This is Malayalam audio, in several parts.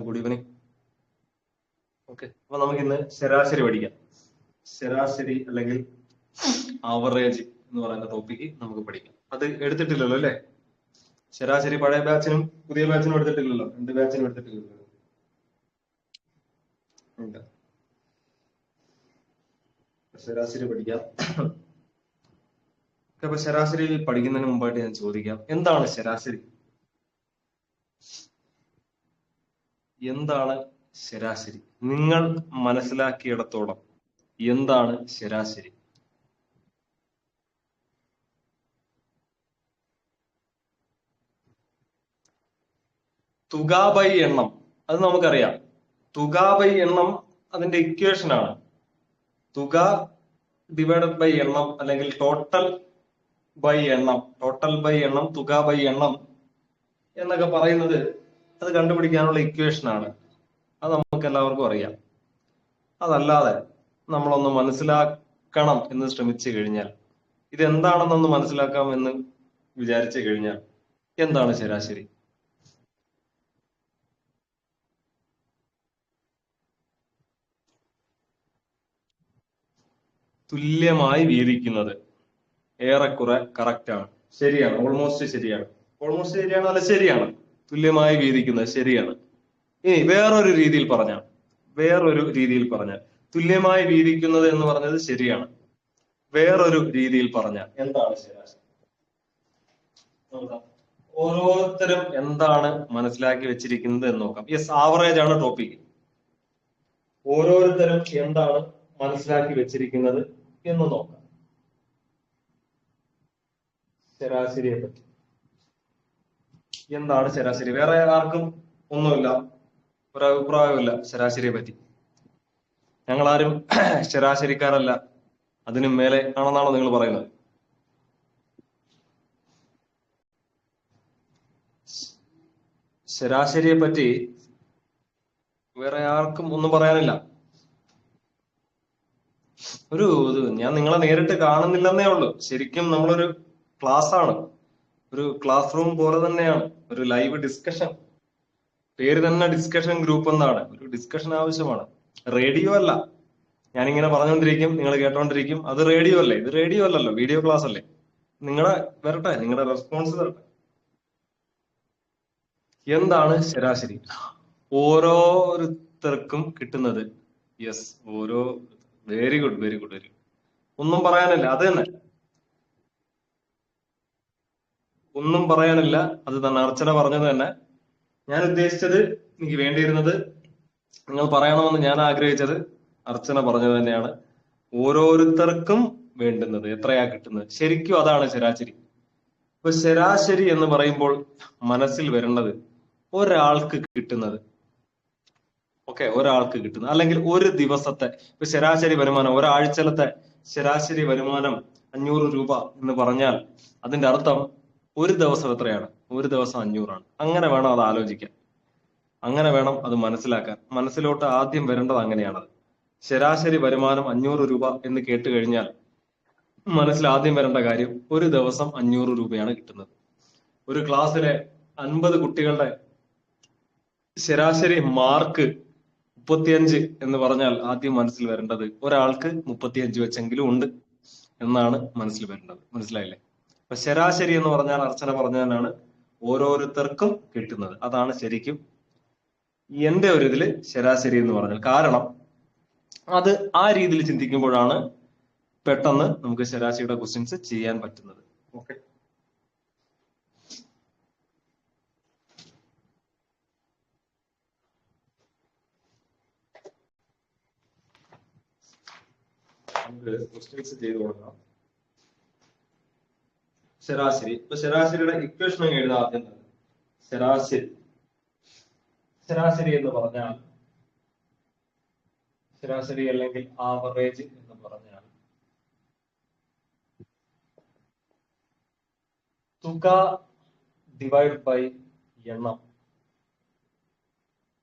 Good evening. ഓക്കെ, അപ്പൊ നമുക്ക് ഇന്ന് ശരാശരി പഠിക്കാം. ശരാശരി അല്ലെങ്കിൽ ആവറേജ് എന്ന് പറയുന്ന ടോപ്പിക്ക് നമുക്ക് പഠിക്കാം. അത് എടുത്തിട്ടില്ലല്ലോ അല്ലെ? ശരാശരി പഴയ ബാച്ചിനും പുതിയ ബാച്ചിനും എടുത്തിട്ടില്ലല്ലോ, രണ്ട് ബാച്ചിനും എടുത്തിട്ടില്ലല്ലോ. ഉണ്ട്. ശരാശരി പഠിക്കാം. അപ്പൊ ശരാശരി പഠിക്കുന്നതിന് മുമ്പായിട്ട് ഞാൻ ചോദിക്കാം, എന്താണ് ശരാശരി? എന്താണ് ശരാശരി? നിങ്ങൾ മനസ്സിലാക്കിയിടത്തോളം എന്താണ് ശരാശരി? തുക ബൈ എണ്ണം, അത് നമുക്കറിയാം. തുക ബൈ എണ്ണം അതിന്റെ ഇക്വേഷൻ ആണ്. തുക ഡിവൈഡഡ് ബൈ എണ്ണം അല്ലെങ്കിൽ ടോട്ടൽ ബൈ എണ്ണം, ടോട്ടൽ ബൈ എണ്ണം, തുക ബൈ എണ്ണം എന്നൊക്കെ പറയുന്നത് അത് കണ്ടുപിടിക്കാനുള്ള ഇക്വേഷൻ ആണ്. അത് നമുക്ക് എല്ലാവർക്കും അറിയാം. അതല്ലാതെ നമ്മളൊന്ന് മനസ്സിലാക്കണം എന്ന് ശ്രമിച്ചു കഴിഞ്ഞാൽ, ഇതെന്താണെന്നൊന്ന് മനസ്സിലാക്കാം എന്ന് വിചാരിച്ചു കഴിഞ്ഞാൽ, എന്താണ് ശരാശരി? തുല്യമായി വീതിക്കുന്നത്. ഏറെക്കുറെ കറക്റ്റ് ആണ്, ശരിയാണ്, ഓൾമോസ്റ്റ് ശരിയാണ്. ഓൾമോസ്റ്റ് ശരിയാണ്, അല്ല ശരിയാണ്. തുല്യമായി വീതിക്കുന്നത് ശരിയാണ്. ഇനി വേറൊരു രീതിയിൽ പറഞ്ഞാൽ തുല്യമായി വീതിക്കുന്നത് എന്ന് പറഞ്ഞത് ശരിയാണ്. വേറൊരു രീതിയിൽ പറഞ്ഞാൽ എന്താണ് ശരാശരി? നോക്കാം, ഓരോരുത്തരും എന്താണ് മനസ്സിലാക്കി വെച്ചിരിക്കുന്നത് എന്ന് നോക്കാം. യെസ്, ആവറേജ് ആണ് ടോപ്പിക്. ഓരോരുത്തരും എന്താണ് മനസ്സിലാക്കി വെച്ചിരിക്കുന്നത് എന്ന് നോക്കാം. ശരാശരിയെ പറ്റി എന്താണ് ശരാശരി? വേറെ ആർക്കും ഒന്നുമില്ല, ഒരഭിപ്രായമില്ല ശരാശരിയെ പറ്റി? ഞങ്ങളാരും ശരാശരിക്കാരല്ല, അതിനും മേലെ ആണെന്നാണോ നിങ്ങൾ പറയുന്നത്? ശരാശരിയെ പറ്റി വേറെ ആർക്കും ഒന്നും പറയാനില്ല. ഞാൻ നിങ്ങളെ നേരിട്ട് കാണുന്നില്ലെന്നേ ഉള്ളൂ. ശരിക്കും നമ്മളൊരു ക്ലാസ് ആണ്, ഒരു ക്ലാസ് റൂം പോലെ തന്നെയാണ്, ഒരു ലൈവ് ഡിസ്കഷൻ. പേര് തന്നെ ഡിസ്കഷൻ ഗ്രൂപ്പ് എന്നാണ്. ഒരു ഡിസ്കഷൻ ആവശ്യമാണ്, റേഡിയോ അല്ല. ഞാനിങ്ങനെ പറഞ്ഞുകൊണ്ടിരിക്കും, നിങ്ങൾ കേട്ടോണ്ടിരിക്കും. അത് റേഡിയോ അല്ലേ? ഇത് റേഡിയോ അല്ലല്ലോ, വീഡിയോ ക്ലാസ് അല്ലേ. നിങ്ങളുടെ റെസ്പോൺസ് വരട്ടെ. എന്താണ് ശരാശരി? ഓരോരുത്തർക്കും കിട്ടുന്നത്. Yes, very good, very good, very good. ഒന്നും പറയാനില്ല, അത് തന്നെ. ഒന്നും പറയാനില്ല, അത് തന്നെ അർച്ചന പറഞ്ഞത് തന്നെ. ഞാൻ ഉദ്ദേശിച്ചത്, എനിക്ക് വേണ്ടിയിരുന്നത്, നിങ്ങൾ പറയണമെന്ന് ഞാൻ ആഗ്രഹിച്ചത് അർച്ചന പറഞ്ഞത് തന്നെയാണ്. ഓരോരുത്തർക്കും വേണ്ടുന്നത് എത്രയാ കിട്ടുന്നത്, ശരിക്കും അതാണ് ശരാശരി. ഇപ്പൊ ശരാശരി എന്ന് പറയുമ്പോൾ മനസ്സിൽ വരേണ്ടത് ഒരാൾക്ക് കിട്ടുന്നത്. ഓക്കെ, ഒരാൾക്ക് കിട്ടുന്നത്, അല്ലെങ്കിൽ ഒരു ദിവസത്തെ ഇപ്പൊ ശരാശരി വരുമാനം, ഒരാഴ്ചയിലത്തെ ശരാശരി വരുമാനം 500 രൂപ എന്ന് പറഞ്ഞാൽ അതിന്റെ അർത്ഥം ഒരു ദിവസം എത്രയാണ്? ഒരു ദിവസം 500 ആണ്. അങ്ങനെ വേണം അത് ആലോചിക്കാൻ, അങ്ങനെ വേണം അത് മനസ്സിലാക്കാൻ. മനസ്സിലോട്ട് ആദ്യം വരേണ്ടത് അങ്ങനെയാണത്. ശരാശരി വരുമാനം 500 രൂപ എന്ന് കേട്ട് കഴിഞ്ഞാൽ മനസ്സിൽ ആദ്യം വരേണ്ട കാര്യം, ഒരു ദിവസം 500 രൂപയാണ് കിട്ടുന്നത്. ഒരു ക്ലാസ്സിലെ 50 കുട്ടികളുടെ ശരാശരി മാർക്ക് 35 എന്ന് പറഞ്ഞാൽ ആദ്യം മനസ്സിൽ വരേണ്ടത് ഒരാൾക്ക് 35 വെച്ചെങ്കിലും ഉണ്ട് എന്നാണ് മനസ്സിൽ വരേണ്ടത്. മനസ്സിലായില്ലേ? അപ്പൊ ശരാശരി എന്ന് പറഞ്ഞാൽ അർച്ചന പറഞ്ഞതിനാണ് ഓരോരുത്തർക്കും കിട്ടുന്നത്. അതാണ് ശരിക്കും എന്റെ ഒരു ഇതില് ശരാശരി എന്ന് പറഞ്ഞാൽ. കാരണം അത് ആ രീതിയിൽ ചിന്തിക്കുമ്പോഴാണ് പെട്ടെന്ന് നമുക്ക് ശരാശരിയുടെ ക്വസ്റ്റ്യൻസ് ചെയ്യാൻ പറ്റുന്നത്. ഓക്കെ, നമുക്ക് ക്വസ്റ്റ്യൻസ് ചെയ്തു കൊടുക്കാം. ശരാശരി, ഇപ്പൊ ശരാശരിയുടെ ഇക്വേഷൻ എഴുതാം ആദ്യം തന്നെ. ശരാശരി എന്ന് പറഞ്ഞാൽ, ശരാശരി അല്ലെങ്കിൽ ആവറേജ് എന്ന് പറഞ്ഞാൽ തുക ഡിവൈഡ് ബൈ എണ്ണം.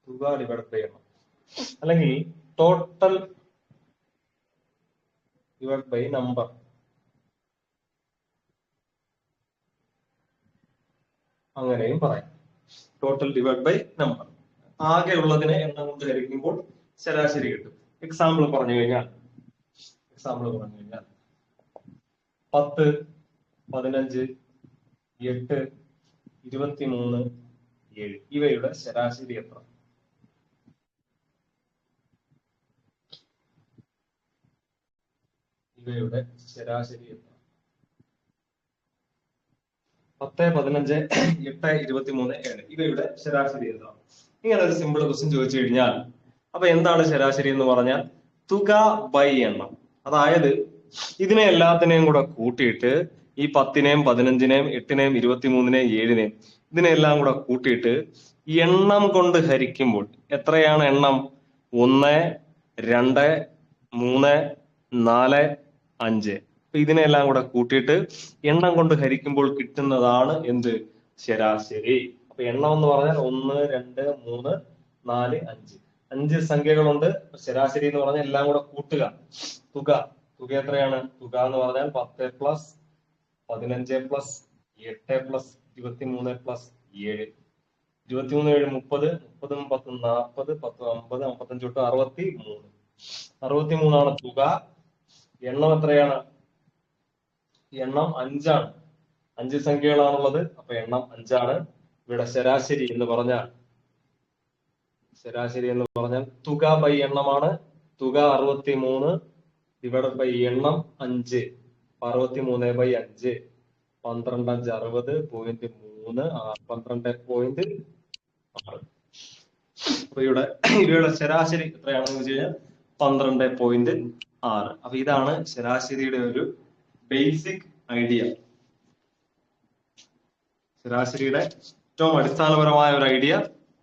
തുക ഡിവൈഡ് ബൈ എണ്ണം, അല്ലെങ്കിൽ ടോട്ടൽ ഡിവൈഡ് ബൈ നമ്പർ. അങ്ങനെയും പറയാം, ടോട്ടൽ ഡിവൈഡ് ബൈ നമ്പർ. ആകെ ഉള്ളതിനെ എണ്ണം കൊണ്ട് ഹരിക്കുമ്പോൾ ശരാശരി കിട്ടും. എക്സാമ്പിൾ പറഞ്ഞു കഴിഞ്ഞാൽ 10, 15, 8, 23, 7 ഇവയുടെ ശരാശരി എത്ര? ഇവയുടെ ശരാശരി എത്ര? 10, 15, 8, 23, 7 ഇവയുടെ ശരാശരി എത്ര? ഇങ്ങനെ ഒരു സിമ്പിൾ ക്വസ്റ്റ്യൻ ചോദിച്ചു കഴിഞ്ഞാൽ അപ്പൊ എന്താണ് ശരാശരി എന്ന് പറഞ്ഞാൽ തുക ബൈ എണ്ണം. അതായത് ഇതിനെ എല്ലാത്തിനെയും കൂടെ കൂട്ടിയിട്ട് ഈ 10നെയും 15നെയും 8നെയും 23നെയും 7നെയും ഇതിനെല്ലാം കൂടെ കൂട്ടിയിട്ട് എണ്ണം കൊണ്ട് ഹരിക്കുമ്പോൾ എത്രയാണ് എണ്ണം? 1, 2, 3, 4, 5. ഇതിനെല്ലാം കൂടെ കൂട്ടിയിട്ട് എണ്ണം കൊണ്ട് ഹരിക്കുമ്പോൾ കിട്ടുന്നതാണ് എന്ത്? ശരാശരി. അപ്പൊ എണ്ണം എന്ന് പറഞ്ഞാൽ 1, 2, 3, 4, 5. 5 സംഖ്യകളുണ്ട്. ശരാശരി എന്ന് പറഞ്ഞാൽ എല്ലാം കൂടെ കൂട്ടുക. തുക എത്രയാണ്? തുക എന്ന് പറഞ്ഞാൽ 10 പ്ലസ് 15 പ്ലസ് 8 പ്ലസ് 23 പ്ലസ് 7. 23, 7, 30, 30, 10, 40, 10, 50, 55 തൊട്ട് 63. 63 ആണ് തുക. എണ്ണം എത്രയാണ്? എണ്ണം 5 ആണ്. 5 സംഖ്യകളാണുള്ളത്. അപ്പൊ എണ്ണം 5 ആണ്. ഇവിടെ ശരാശരി എന്ന് പറഞ്ഞാൽ തുക ബൈ എണ്ണമാണ്. തുക 63 ഡിവൈഡഡ് ബൈ എണ്ണം 5. 63 ബൈ 5 12, 5, 60.3 12.6. അപ്പൊ ഇവയുടെ ശരാശരി എത്രയാണെന്ന് വെച്ച് കഴിഞ്ഞാൽ 12.6. അപ്പൊ ഇതാണ് ശരാശരിയുടെ ഒരു ബേസിക് ഐഡിയ. ശരാശരിയുടെ ഏറ്റവും അടിസ്ഥാനപരമായ ഒരു ഐഡിയ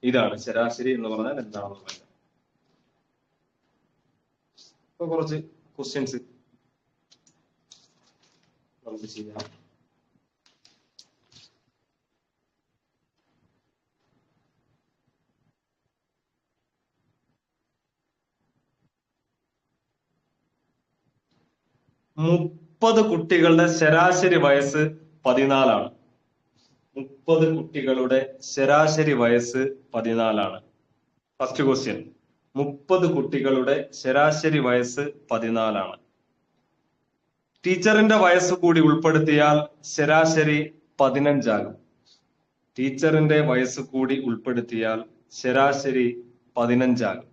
ഇതാണ്. ശരാശരി എന്ന് പറഞ്ഞാൽ എന്താണെന്നുള്ളത്. ഇപ്പൊ കുറച്ച് ക്വസ്റ്റ്യൻസ് നമുക്ക് ചെയ്യാം. മുപ്പത് കുട്ടികളുടെ ശരാശരി വയസ്സ് 14 ആണ്. 30 കുട്ടികളുടെ ശരാശരി വയസ്സ് 14 ആണ്. ഫസ്റ്റ് ക്വസ്റ്റ്യൻ, 30 കുട്ടികളുടെ ശരാശരി വയസ്സ് 14 ആണ്. ടീച്ചറിന്റെ വയസ്സ് കൂടി ഉൾപ്പെടുത്തിയാൽ ശരാശരി 15 ആകും. ടീച്ചറിന്റെ വയസ്സ് കൂടി ഉൾപ്പെടുത്തിയാൽ ശരാശരി 15 ആകും.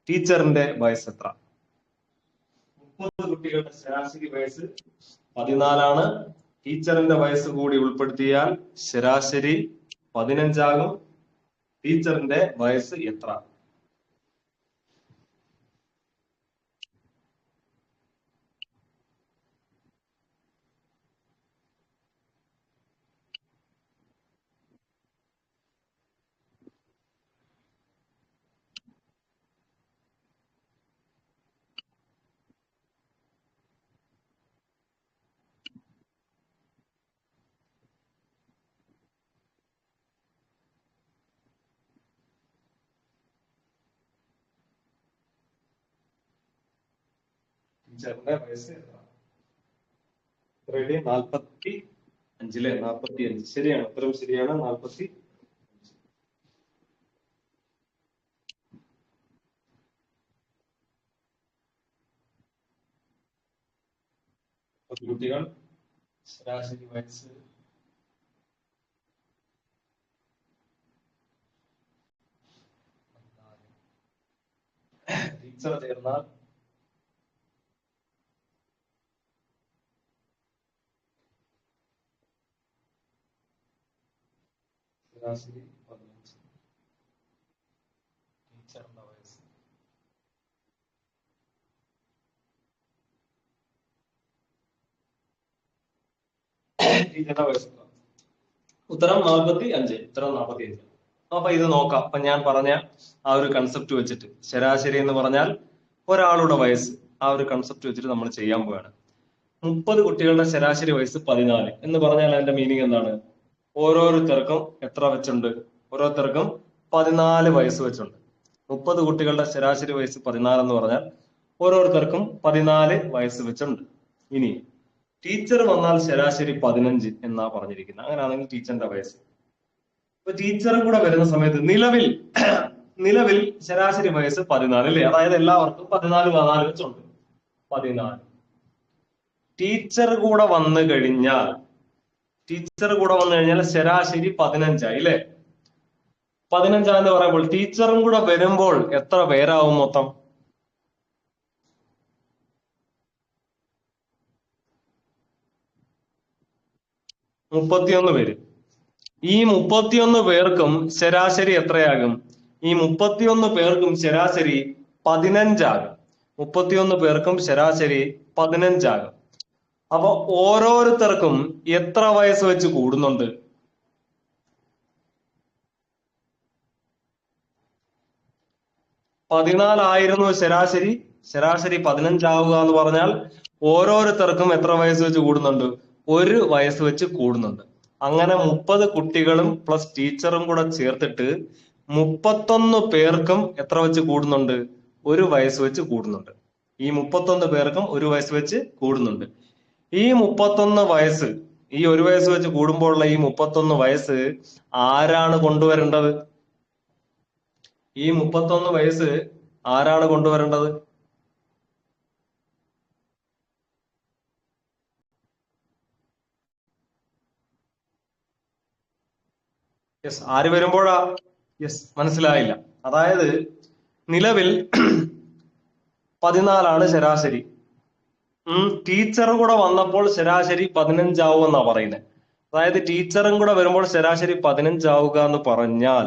ടീച്ചറിന്റെ വയസ്സ് എത്ര? 30 കുട്ടികളുടെ ശരാശരി വയസ്സ് 14 ആണ്. ടീച്ചറിന്റെ വയസ്സ് കൂടി ഉൾപ്പെടുത്തിയാൽ ശരാശരി 15 ആകും. ടീച്ചറിന്റെ വയസ്സ് എത്ര? ടീച്ചറിന്റെ വയസ്സ് എത്ര? റെഡി? 45 45. ശരിയാണ്, ഉത്തരം ശരിയാണ്. 45. കുട്ടികൾ ശരാശരി വയസ്സ് ടീച്ചർ ചേർന്നാൽ ശരാശരി 15. ടീച്ചറിന്റെ വയസ്സ് ഉത്തരം 45. ഉത്തരം 45. അപ്പൊ ഇത് നോക്കാം. അപ്പൊ ഞാൻ പറഞ്ഞ ആ ഒരു കൺസെപ്റ്റ് വെച്ചിട്ട് ശരാശരി എന്ന് പറഞ്ഞാൽ ഒരാളുടെ വയസ്സ്, ആ ഒരു കൺസെപ്റ്റ് വെച്ചിട്ട് നമ്മൾ ചെയ്യാൻ പോവാണ്. 30 കുട്ടികളുടെ ശരാശരി വയസ്സ് 14 എന്ന് പറഞ്ഞാൽ അതിന്റെ മീനിങ് എന്താണ്? ഓരോരുത്തർക്കും എത്ര വെച്ചുണ്ട്? ഓരോരുത്തർക്കും 14 വയസ്സ് വെച്ചുണ്ട്. 30 കുട്ടികളുടെ ശരാശരി വയസ്സ് 14 എന്ന് പറഞ്ഞാൽ ഓരോരുത്തർക്കും 14 വയസ്സ് വെച്ചുണ്ട്. ഇനി ടീച്ചർ വന്നാൽ ശരാശരി 15 എന്നാ പറഞ്ഞിരിക്കുന്നത്. അങ്ങനെയാണെങ്കിൽ ടീച്ചറിന്റെ വയസ്സ് ടീച്ചറും കൂടെ വരുന്ന സമയത്ത് നിലവിൽ ശരാശരി വയസ്സ് 14 അല്ലേ? അതായത് എല്ലാവർക്കും 14 വെച്ചുണ്ട്. 14. ടീച്ചർ കൂടെ വന്നു കഴിഞ്ഞാൽ ശരാശരി 15 അല്ലേ? 15 പറയുമ്പോൾ ടീച്ചറും കൂടെ വരുമ്പോൾ എത്ര പേരാവും മൊത്തം? പേര്. ഈ 31 പേർക്കും ശരാശരി എത്രയാകും? ഈ 31 പേർക്കും ശരാശരി 15 ആകും. 31 പേർക്കും ശരാശരി 15 ആകും. അപ്പൊ ഓരോരുത്തർക്കും എത്ര വയസ്സ് വെച്ച് കൂടുന്നുണ്ട്? 14 ശരാശരി 15 ആവുക എന്ന് പറഞ്ഞാൽ ഓരോരുത്തർക്കും എത്ര വയസ്സ് വെച്ച് കൂടുന്നുണ്ട്? 1 വയസ്സ് വെച്ച് കൂടുന്നുണ്ട്. അങ്ങനെ 30 കുട്ടികളും പ്ലസ് ടീച്ചറും കൂടെ ചേർത്തിട്ട് 31 പേർക്കും എത്ര വെച്ച് കൂടുന്നുണ്ട്? 1 വയസ്സ് വെച്ച് കൂടുന്നുണ്ട്. ഈ 31 പേർക്കും 1 വയസ്സ് വെച്ച് കൂടുന്നുണ്ട്. ഈ 31 വയസ്സ്, ഈ 1 വയസ്സ് വെച്ച് കൂടുമ്പോഴുള്ള ഈ 31 വയസ്സ് ആരാണ് കൊണ്ടുവരേണ്ടത്? ഈ 31 വയസ്സ് ആരാണ് കൊണ്ടുവരേണ്ടത്? യെസ്, ആര് വരുമ്പോഴാ? യെസ്, മനസ്സിലായില്ല. അതായത് നിലവിൽ 14 ശരാശരി. ടീച്ചർ കൂടെ വന്നപ്പോൾ ശരാശരി 15 ആവുമെന്നാ പറയുന്നത്. അതായത് ടീച്ചറും കൂടെ വരുമ്പോൾ ശരാശരി 15 ആവുക എന്ന് പറഞ്ഞാൽ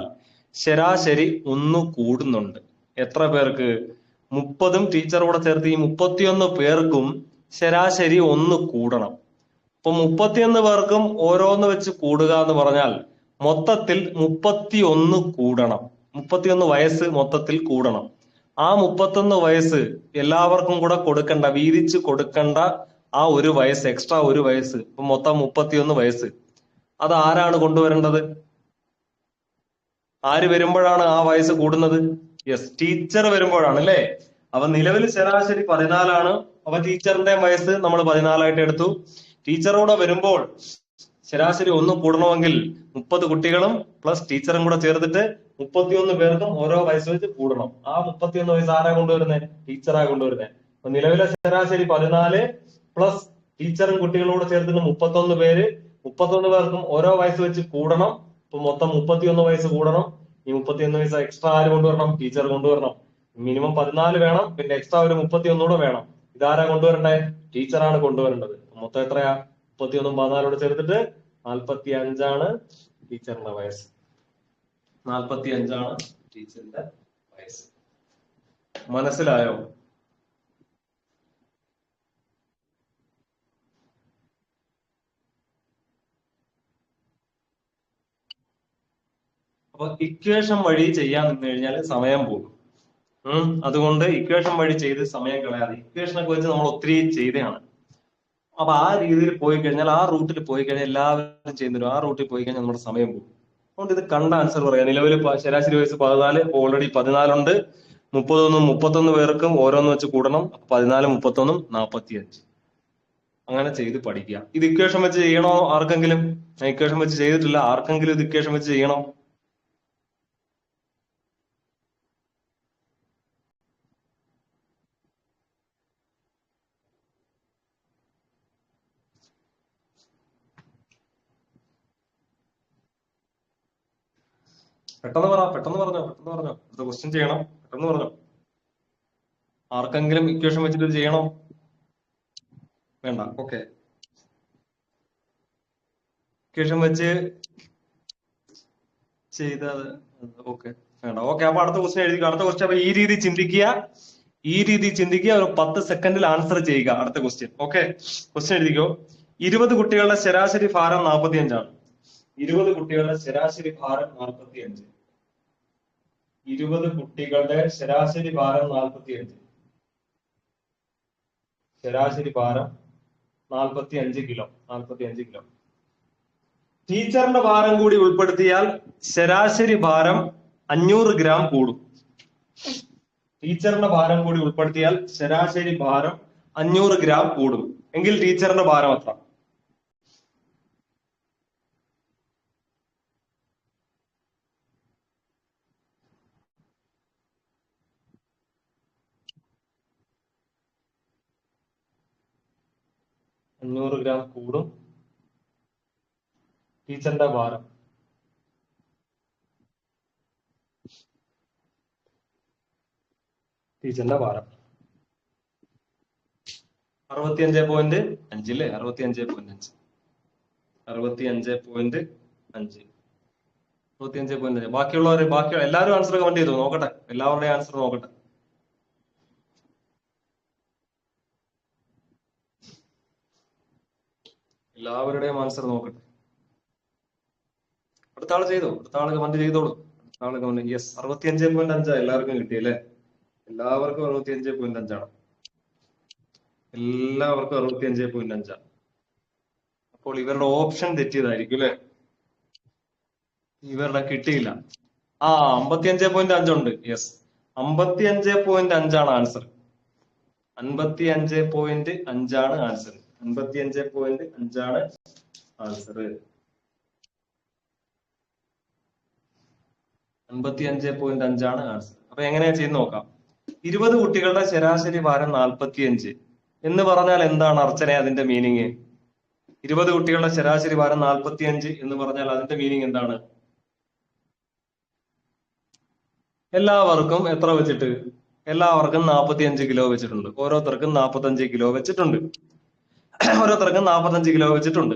ശരാശരി 1 കൂടുന്നുണ്ട്. എത്ര പേർക്ക്? 30 ടീച്ചർ കൂടെ ചേർത്ത് ഈ 31 പേർക്കും ശരാശരി 1 കൂടണം. അപ്പൊ 31 പേർക്കും ഓരോന്ന് വെച്ച് കൂടുക എന്ന് പറഞ്ഞാൽ മൊത്തത്തിൽ 31 കൂടണം. 31 വയസ്സ് മൊത്തത്തിൽ കൂടണം. ആ 31 വയസ്സ് എല്ലാവർക്കും കൂടെ കൊടുക്കണ്ട, വീതിച്ച് കൊടുക്കണ്ട. ആ 1 വയസ്സ്, എക്സ്ട്രാ 1 വയസ്സ്, ഇപ്പൊ മൊത്തം 31 വയസ്സ്. അത് ആരാണ് കൊണ്ടുവരേണ്ടത്? ആര് വരുമ്പോഴാണ് ആ വയസ്സ് കൂടുന്നത്? യെസ്, ടീച്ചർ വരുമ്പോഴാണ് അല്ലേ? അപ്പൊ നിലവിൽ ശരാശരി 14. അപ്പൊ ടീച്ചറിന്റെ വയസ്സ് നമ്മൾ 14 എടുത്തു. ടീച്ചറോടെ വരുമ്പോൾ ശരാശരി 1 കൂടണമെങ്കിൽ 30 കുട്ടികളും പ്ലസ് ടീച്ചറും കൂടെ ചേർത്തിട്ട് 31 പേർക്കും ഓരോ വയസ്സ് വെച്ച് കൂടണം. ആ 31 വയസ്സ് ആരാ കൊണ്ടുവരുന്നത്? ടീച്ചറാ കൊണ്ടുവരുന്നത്. അപ്പൊ നിലവിലെ ശരാശരി 14 പ്ലസ് ടീച്ചറും കുട്ടികളും കൂടെ ചേർത്തിട്ട് 31 പേര്. 31 പേർക്കും ഓരോ വയസ്സ് വെച്ച് കൂടണം. ഇപ്പൊ മൊത്തം 31 വയസ്സ് കൂടണം. ഈ 31 വയസ്സ് എക്സ്ട്രാ ആര് കൊണ്ടുവരണം? ടീച്ചർ കൊണ്ടുവരണം. മിനിമം 14 വേണം, പിന്നെ എക്സ്ട്രാ ഒരു 31 കൂടെ വേണം. ഇതാരാ കൊണ്ടുവരണ്ടേ? ടീച്ചറാണ് കൊണ്ടുവരേണ്ടത്. മൊത്തം എത്രയാ? 31 14 ചേർത്തിട്ട് 45 ടീച്ചറിന്റെ വയസ്സ്. 45 ടീച്ചറിന്റെ വയസ്സ്. മനസ്സിലായോ? അപ്പൊ ഇക്വേഷൻ വഴി ചെയ്യാൻ നിന്ന് കഴിഞ്ഞാൽ സമയം പോകും. അതുകൊണ്ട് ഇക്വേഷൻ വഴി ചെയ്ത് സമയം കളയാതെ, ഇക്വേഷനൊക്കെ വെച്ച് നമ്മൾ ഒത്തിരി ചെയ്തതാണ്. അപ്പൊ ആ രീതിയിൽ പോയി കഴിഞ്ഞാൽ, ആ റൂട്ടിൽ പോയി കഴിഞ്ഞാൽ എല്ലാവരും ചെയ്യുന്നവരും ആ റൂട്ടിൽ പോയി കഴിഞ്ഞാൽ നമ്മുടെ സമയം പോകും. അതുകൊണ്ട് ഇത് കണ്ട ആൻസർ പറയാം. നിലവിൽ ശരാശരി വയസ്സ് 14, ഓൾറെഡി 14 ഉണ്ട്. 31 പേർക്കും ഓരോന്ന് വെച്ച് കൂടണം. 14 31 45. അങ്ങനെ ചെയ്ത് പഠിക്കുക. ഇത് ഇക്വേഷൻ വെച്ച് ചെയ്യണോ ആർക്കെങ്കിലും? ഇക്വേഷൻ വെച്ച് ചെയ്തിട്ടില്ല. ആർക്കെങ്കിലും ഇത് ഇക്വേഷൻ വെച്ച് ചെയ്യണോ? പെട്ടെന്ന് പറഞ്ഞോ. അടുത്ത ക്വസ്റ്റ്യൻ ചെയ്യണം. പെട്ടെന്ന് പറഞ്ഞോ. ആർക്കെങ്കിലും ഇക്വേഷൻ വെച്ചിട്ട് ചെയ്യണോ? വേണ്ട. ഓക്കെ, ഇക്വേഷൻ വെച്ച് ചെയ്ത ഓക്കെ, വേണ്ട. ഓക്കെ, അപ്പൊ അടുത്ത ക്വസ്റ്റ്യൻ എഴുതിക്കുക. അടുത്ത ക്വസ്റ്റ്യൻ അപ്പൊ ഈ രീതി ചിന്തിക്കുക. ഒരു 10 സെക്കൻഡിൽ ആൻസർ ചെയ്യുക. അടുത്ത ക്വസ്റ്റ്യൻ. ഓക്കെ, ക്വസ്റ്റ്യൻ എഴുതിക്കോ. 20 കുട്ടികളുടെ ശരാശരി ഭാരം 45. 20 കുട്ടികളുടെ ശരാശരി ഭാരം 45. 20 കുട്ടികളുടെ ശരാശരി ഭാരം 45. ശരാശരി ഭാരം 45 കിലോ. 45 കിലോ. ടീച്ചറിന്റെ ഭാരം കൂടി ഉൾപ്പെടുത്തിയാൽ ശരാശരി ഭാരം 500 ഗ്രാം കൂടും. ടീച്ചറിന്റെ ഭാരം കൂടി ഉൾപ്പെടുത്തിയാൽ ശരാശരി ഭാരം 500 ഗ്രാം കൂടും. എങ്കിൽ ടീച്ചറിന്റെ ഭാരം എത്ര? 500 ഗ്രാം കൂടും ടീച്ചറിന്റെ ഭാരം. ടീച്ചറിന്റെ ഭാരം 65.5 അല്ലേ? 65.5 ബാക്കിയുള്ളവര് എല്ലാവരും ആൻസർ കമന്റ് ചെയ്തു നോക്കട്ടെ. എല്ലാവരുടെയും ആൻസർ നോക്കട്ടെ. എല്ലാവരുടെയും ആൻസർ നോക്കട്ടെ. അടുത്ത ആള് ചെയ്തോ? അടുത്ത ആള് കമന്റ് ചെയ്തോളൂ. അടുത്ത ആള് കമന്റ്. യെസ്, 65.5 എല്ലാവർക്കും കിട്ടിയല്ലേ? എല്ലാവർക്കും 65.5 ആണ്. എല്ലാവർക്കും 65.5 ആണ്. അപ്പോൾ ഇവരുടെ ഓപ്ഷൻ തെറ്റിയതായിരിക്കും അല്ലെ? ഇവരുടെ കിട്ടിയില്ല. 55.5 ഉണ്ട്. യെസ്, 55.5 ആണ് ആൻസർ. 55.5 ആണ് ആൻസർ. 55.5 ആണ് ആൻസർ. 55.5 ആണ് ആൻസർ. അപ്പൊ എങ്ങനെയാ ചെയ്ത് നോക്കാം. 20 കുട്ടികളുടെ ശരാശരി ഭാരം 45 എന്ന് പറഞ്ഞാൽ എന്താണ് അർച്ചന അതിന്റെ മീനിങ്? 20 കുട്ടികളുടെ ശരാശരി ഭാരം 45 എന്ന് പറഞ്ഞാൽ അതിന്റെ മീനിങ് എന്താണ്? എല്ലാവർക്കും എത്ര വെച്ചിട്ട്? എല്ലാവർക്കും 45 കിലോ വെച്ചിട്ടുണ്ട്. ഓരോരുത്തർക്കും 45 കിലോ വെച്ചിട്ടുണ്ട്. ഓരോരുത്തർക്കും 45 കിലോ വെച്ചിട്ടുണ്ട്.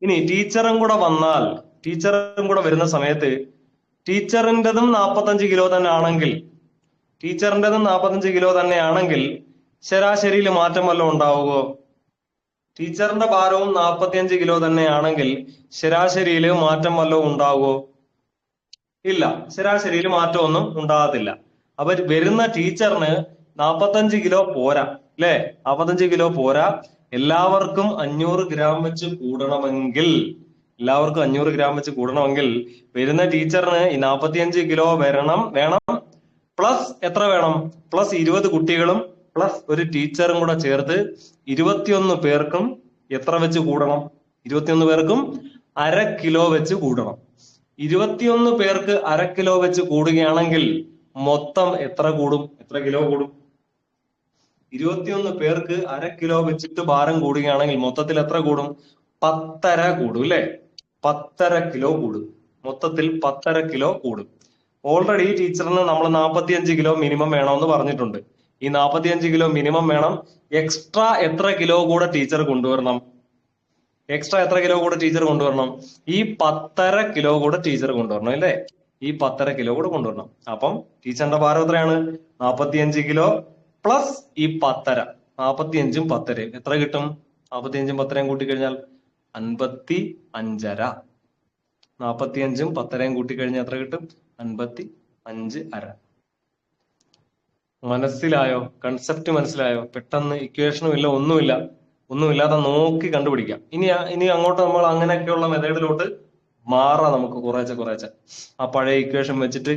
ഇനി ടീച്ചറും കൂടെ വന്നാൽ, ടീച്ചറും കൂടെ വരുന്ന സമയത്ത് ടീച്ചറിൻ്റെതും 45 കിലോ തന്നെ ആണെങ്കിൽ, ടീച്ചറിൻ്റെതും 45 കിലോ തന്നെ ആണെങ്കിൽ ശരാശരിയിൽ മാറ്റം വല്ലതും ഉണ്ടാവുമോ? ടീച്ചറിന്റെ ഭാരവും 45 കിലോ തന്നെ ആണെങ്കിൽ ശരാശരിയിൽ മാറ്റം വല്ലതും ഉണ്ടാവുമോ? ഇല്ല, ശരാശരിയിൽ മാറ്റമൊന്നും ഉണ്ടാകത്തില്ല. അപ്പൊ വരുന്ന ടീച്ചറിന് 45 കിലോ പോരാ അല്ലെ? 45 കിലോ പോരാ. എല്ലാവർക്കും 500 ഗ്രാം വെച്ച് കൂടണമെങ്കിൽ, എല്ലാവർക്കും 500 ഗ്രാം വെച്ച് കൂടണമെങ്കിൽ വരുന്ന ടീച്ചറിന് ഈ 45 കിലോ വേണം. പ്ലസ് എത്ര വേണം? പ്ലസ് 20 കുട്ടികളും പ്ലസ് ഒരു ടീച്ചറും കൂടെ ചേർത്ത് 21 പേർക്കും എത്ര വെച്ച് കൂടണം? 21 പേർക്കും 1/2 കിലോ വെച്ച് കൂടണം. 21 പേർക്ക് 1/2 കിലോ വെച്ച് കൂടുകയാണെങ്കിൽ മൊത്തം എത്ര കൂടും? എത്ര കിലോ കൂടും? 21 പേർക്ക് 1/2 കിലോ വെച്ചിട്ട് ഭാരം കൂടുകയാണെങ്കിൽ മൊത്തത്തിൽ എത്ര കൂടും? 10.5 കൂടും അല്ലെ? 10.5 കിലോ കൂടും. മൊത്തത്തിൽ 10.5 കിലോ കൂടും. ഓൾറെഡി ടീച്ചറിന് നമ്മൾ 45 കിലോ മിനിമം വേണമെന്ന് പറഞ്ഞിട്ടുണ്ട്. ഈ 45 കിലോ മിനിമം വേണം. എക്സ്ട്രാ എത്ര കിലോ കൂടെ ടീച്ചർ കൊണ്ടുവരണം? എക്സ്ട്രാ എത്ര കിലോ കൂടെ ടീച്ചർ കൊണ്ടുവരണം? ഈ 10.5 കിലോ കൂടെ ടീച്ചർ കൊണ്ടുവരണം അല്ലേ? ഈ 10.5 കിലോ കൂടെ കൊണ്ടുവരണം. അപ്പം ടീച്ചറിന്റെ ഭാരം എത്രയാണ്? 45 കിലോ പ്ലസ് ഈ 10.5. 45ഉം 10.5 എത്ര കിട്ടും? 45ഉം 10.5 കൂട്ടിക്കഴിഞ്ഞാൽ 55.5. 45ഉം 10.5 കൂട്ടിക്കഴിഞ്ഞാൽ എത്ര കിട്ടും? 55.5. മനസ്സിലായോ? കൺസെപ്റ്റ് മനസ്സിലായോ? പെട്ടെന്ന് ഇക്വേഷനും ഇല്ല, ഒന്നുമില്ലാതെ നോക്കി കണ്ടുപിടിക്കാം. ഇനി അങ്ങോട്ട് നമ്മൾ അങ്ങനെയൊക്കെയുള്ള മെത്തേഡിലോട്ട് മാറാം. നമുക്ക് കുറേശ്ശെ ആ പഴയ ഇക്വേഷൻ വെച്ചിട്ട്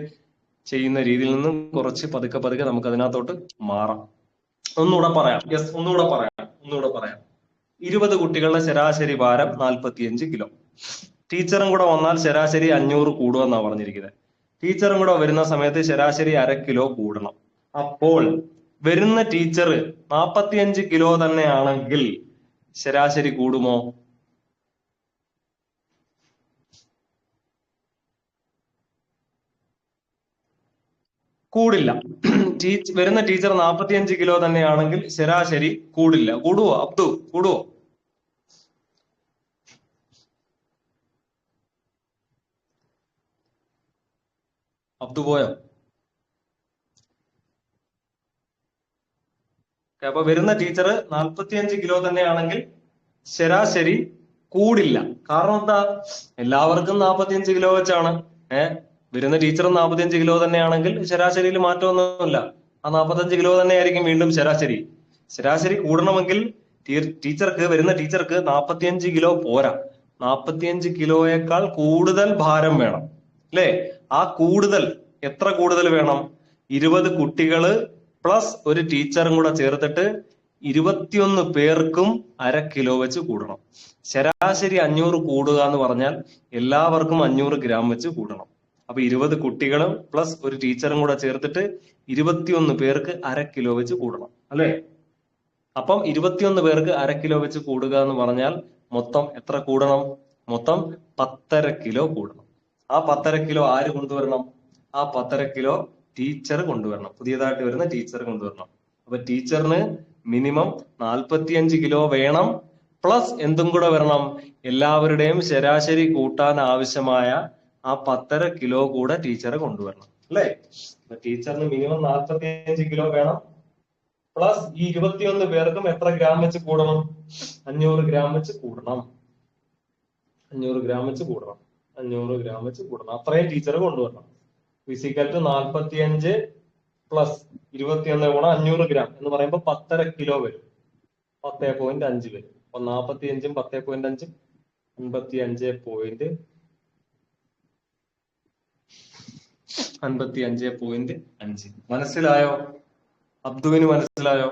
ചെയ്യുന്ന രീതിയിൽ നിന്നും കുറച്ച് പതുക്കെ നമുക്ക് അതിനകത്തോട്ട് മാറാം. ഒന്നുകൂടെ പറയാം. യെസ്, ഒന്നുകൂടെ പറയാം. 20 കുട്ടികളുടെ ശരാശരി ഭാരം 45 കിലോ. ടീച്ചറും കൂടെ വന്നാൽ ശരാശരി 500 കൂടുമെന്നാണ് പറഞ്ഞിരിക്കുന്നത്. ടീച്ചറും കൂടെ വരുന്ന സമയത്ത് ശരാശരി 1/2 കിലോ കൂടണം. അപ്പോൾ വരുന്ന ടീച്ചർ 45 കിലോ തന്നെ ആണെങ്കിൽ ശരാശരി കൂടുമോ? കൂടില്ല. വരുന്ന ടീച്ചർ 45 കിലോ തന്നെയാണെങ്കിൽ ശരാശരി കൂടില്ല. കൂടുവോ അബ്ദു? കൂടുവോ? അബ്ദു പോയോ? അപ്പൊ വരുന്ന ടീച്ചർ 45 കിലോ തന്നെയാണെങ്കിൽ ശരാശരി കൂടില്ല. കാരണം എന്താ? എല്ലാവർക്കും 45 കിലോ വെച്ചാണ്. വരുന്ന ടീച്ചർ 45 കിലോ തന്നെയാണെങ്കിൽ ശരാശരിയിൽ മാറ്റമൊന്നുമില്ല. ആ 45 കിലോ തന്നെയായിരിക്കും വീണ്ടും ശരാശരി. ശരാശരി കൂടണമെങ്കിൽ വരുന്ന ടീച്ചർക്ക് 45 കിലോ പോരാ. 45 കിലോയേക്കാൾ കൂടുതൽ ഭാരം വേണം അല്ലേ? ആ കൂടുതൽ എത്ര കൂടുതൽ വേണം? 20 കുട്ടികള് പ്ലസ് ഒരു ടീച്ചറും കൂടെ ചേർത്തിട്ട് 21 പേർക്കും 1/2 കിലോ വെച്ച് കൂടണം. ശരാശരി 500 കൂടുക എന്ന് പറഞ്ഞാൽ എല്ലാവർക്കും 500 ഗ്രാം വെച്ച് കൂടണം. അപ്പൊ 20 കുട്ടികളും പ്ലസ് ഒരു ടീച്ചറും കൂടെ ചേർത്തിട്ട് 21 പേർക്ക് 1/2 കിലോ വെച്ച് കൂടണം അല്ലേ? അപ്പം 21 പേർക്ക് 1/2 കിലോ വെച്ച് കൂടുക എന്ന് പറഞ്ഞാൽ മൊത്തം എത്ര കൂടണം? മൊത്തം 10.5 കിലോ കൂടണം. ആ 10.5 കിലോ ആര് കൊണ്ടുവരണം? ആ 10.5 കിലോ ടീച്ചർ കൊണ്ടുവരണം. പുതിയതായിട്ട് വരുന്ന ടീച്ചർ കൊണ്ടുവരണം. അപ്പൊ ടീച്ചറിന് മിനിമം 45 കിലോ വേണം. പ്ലസ് എന്തും കൂടെ വരണം, എല്ലാവരുടെയും ശരാശരി കൂട്ടാൻ ആവശ്യമായ ആ 10.5 കിലോ കൂടെ ടീച്ചർ കൊണ്ടുവരണം. അല്ലേ? ടീച്ചറിന് മിനിമം 45 കിലോ വേണം. പ്ലസ് ഈ 21 പേർക്കും എത്ര ഗ്രാം വെച്ച് കൂടണം? 500 ഗ്രാം വെച്ച് കൂടണം. 500 ഗ്രാം വെച്ച് കൂടണം. 500 ഗ്രാം വെച്ച് കൂടണം. അത്രയും ടീച്ചർ കൊണ്ടുവരണം. ഫിസിക്കൽ ടു 45 പ്ലസ് 21 ഗുണം 500 ഗ്രാം എന്ന് പറയുമ്പോൾ 10.5 കിലോ വരും. 10.5 വരും. അപ്പൊ 45ഉം 10.5 55.5. മനസ്സിലായോ? അബ്ദുവിന് മനസ്സിലായോ?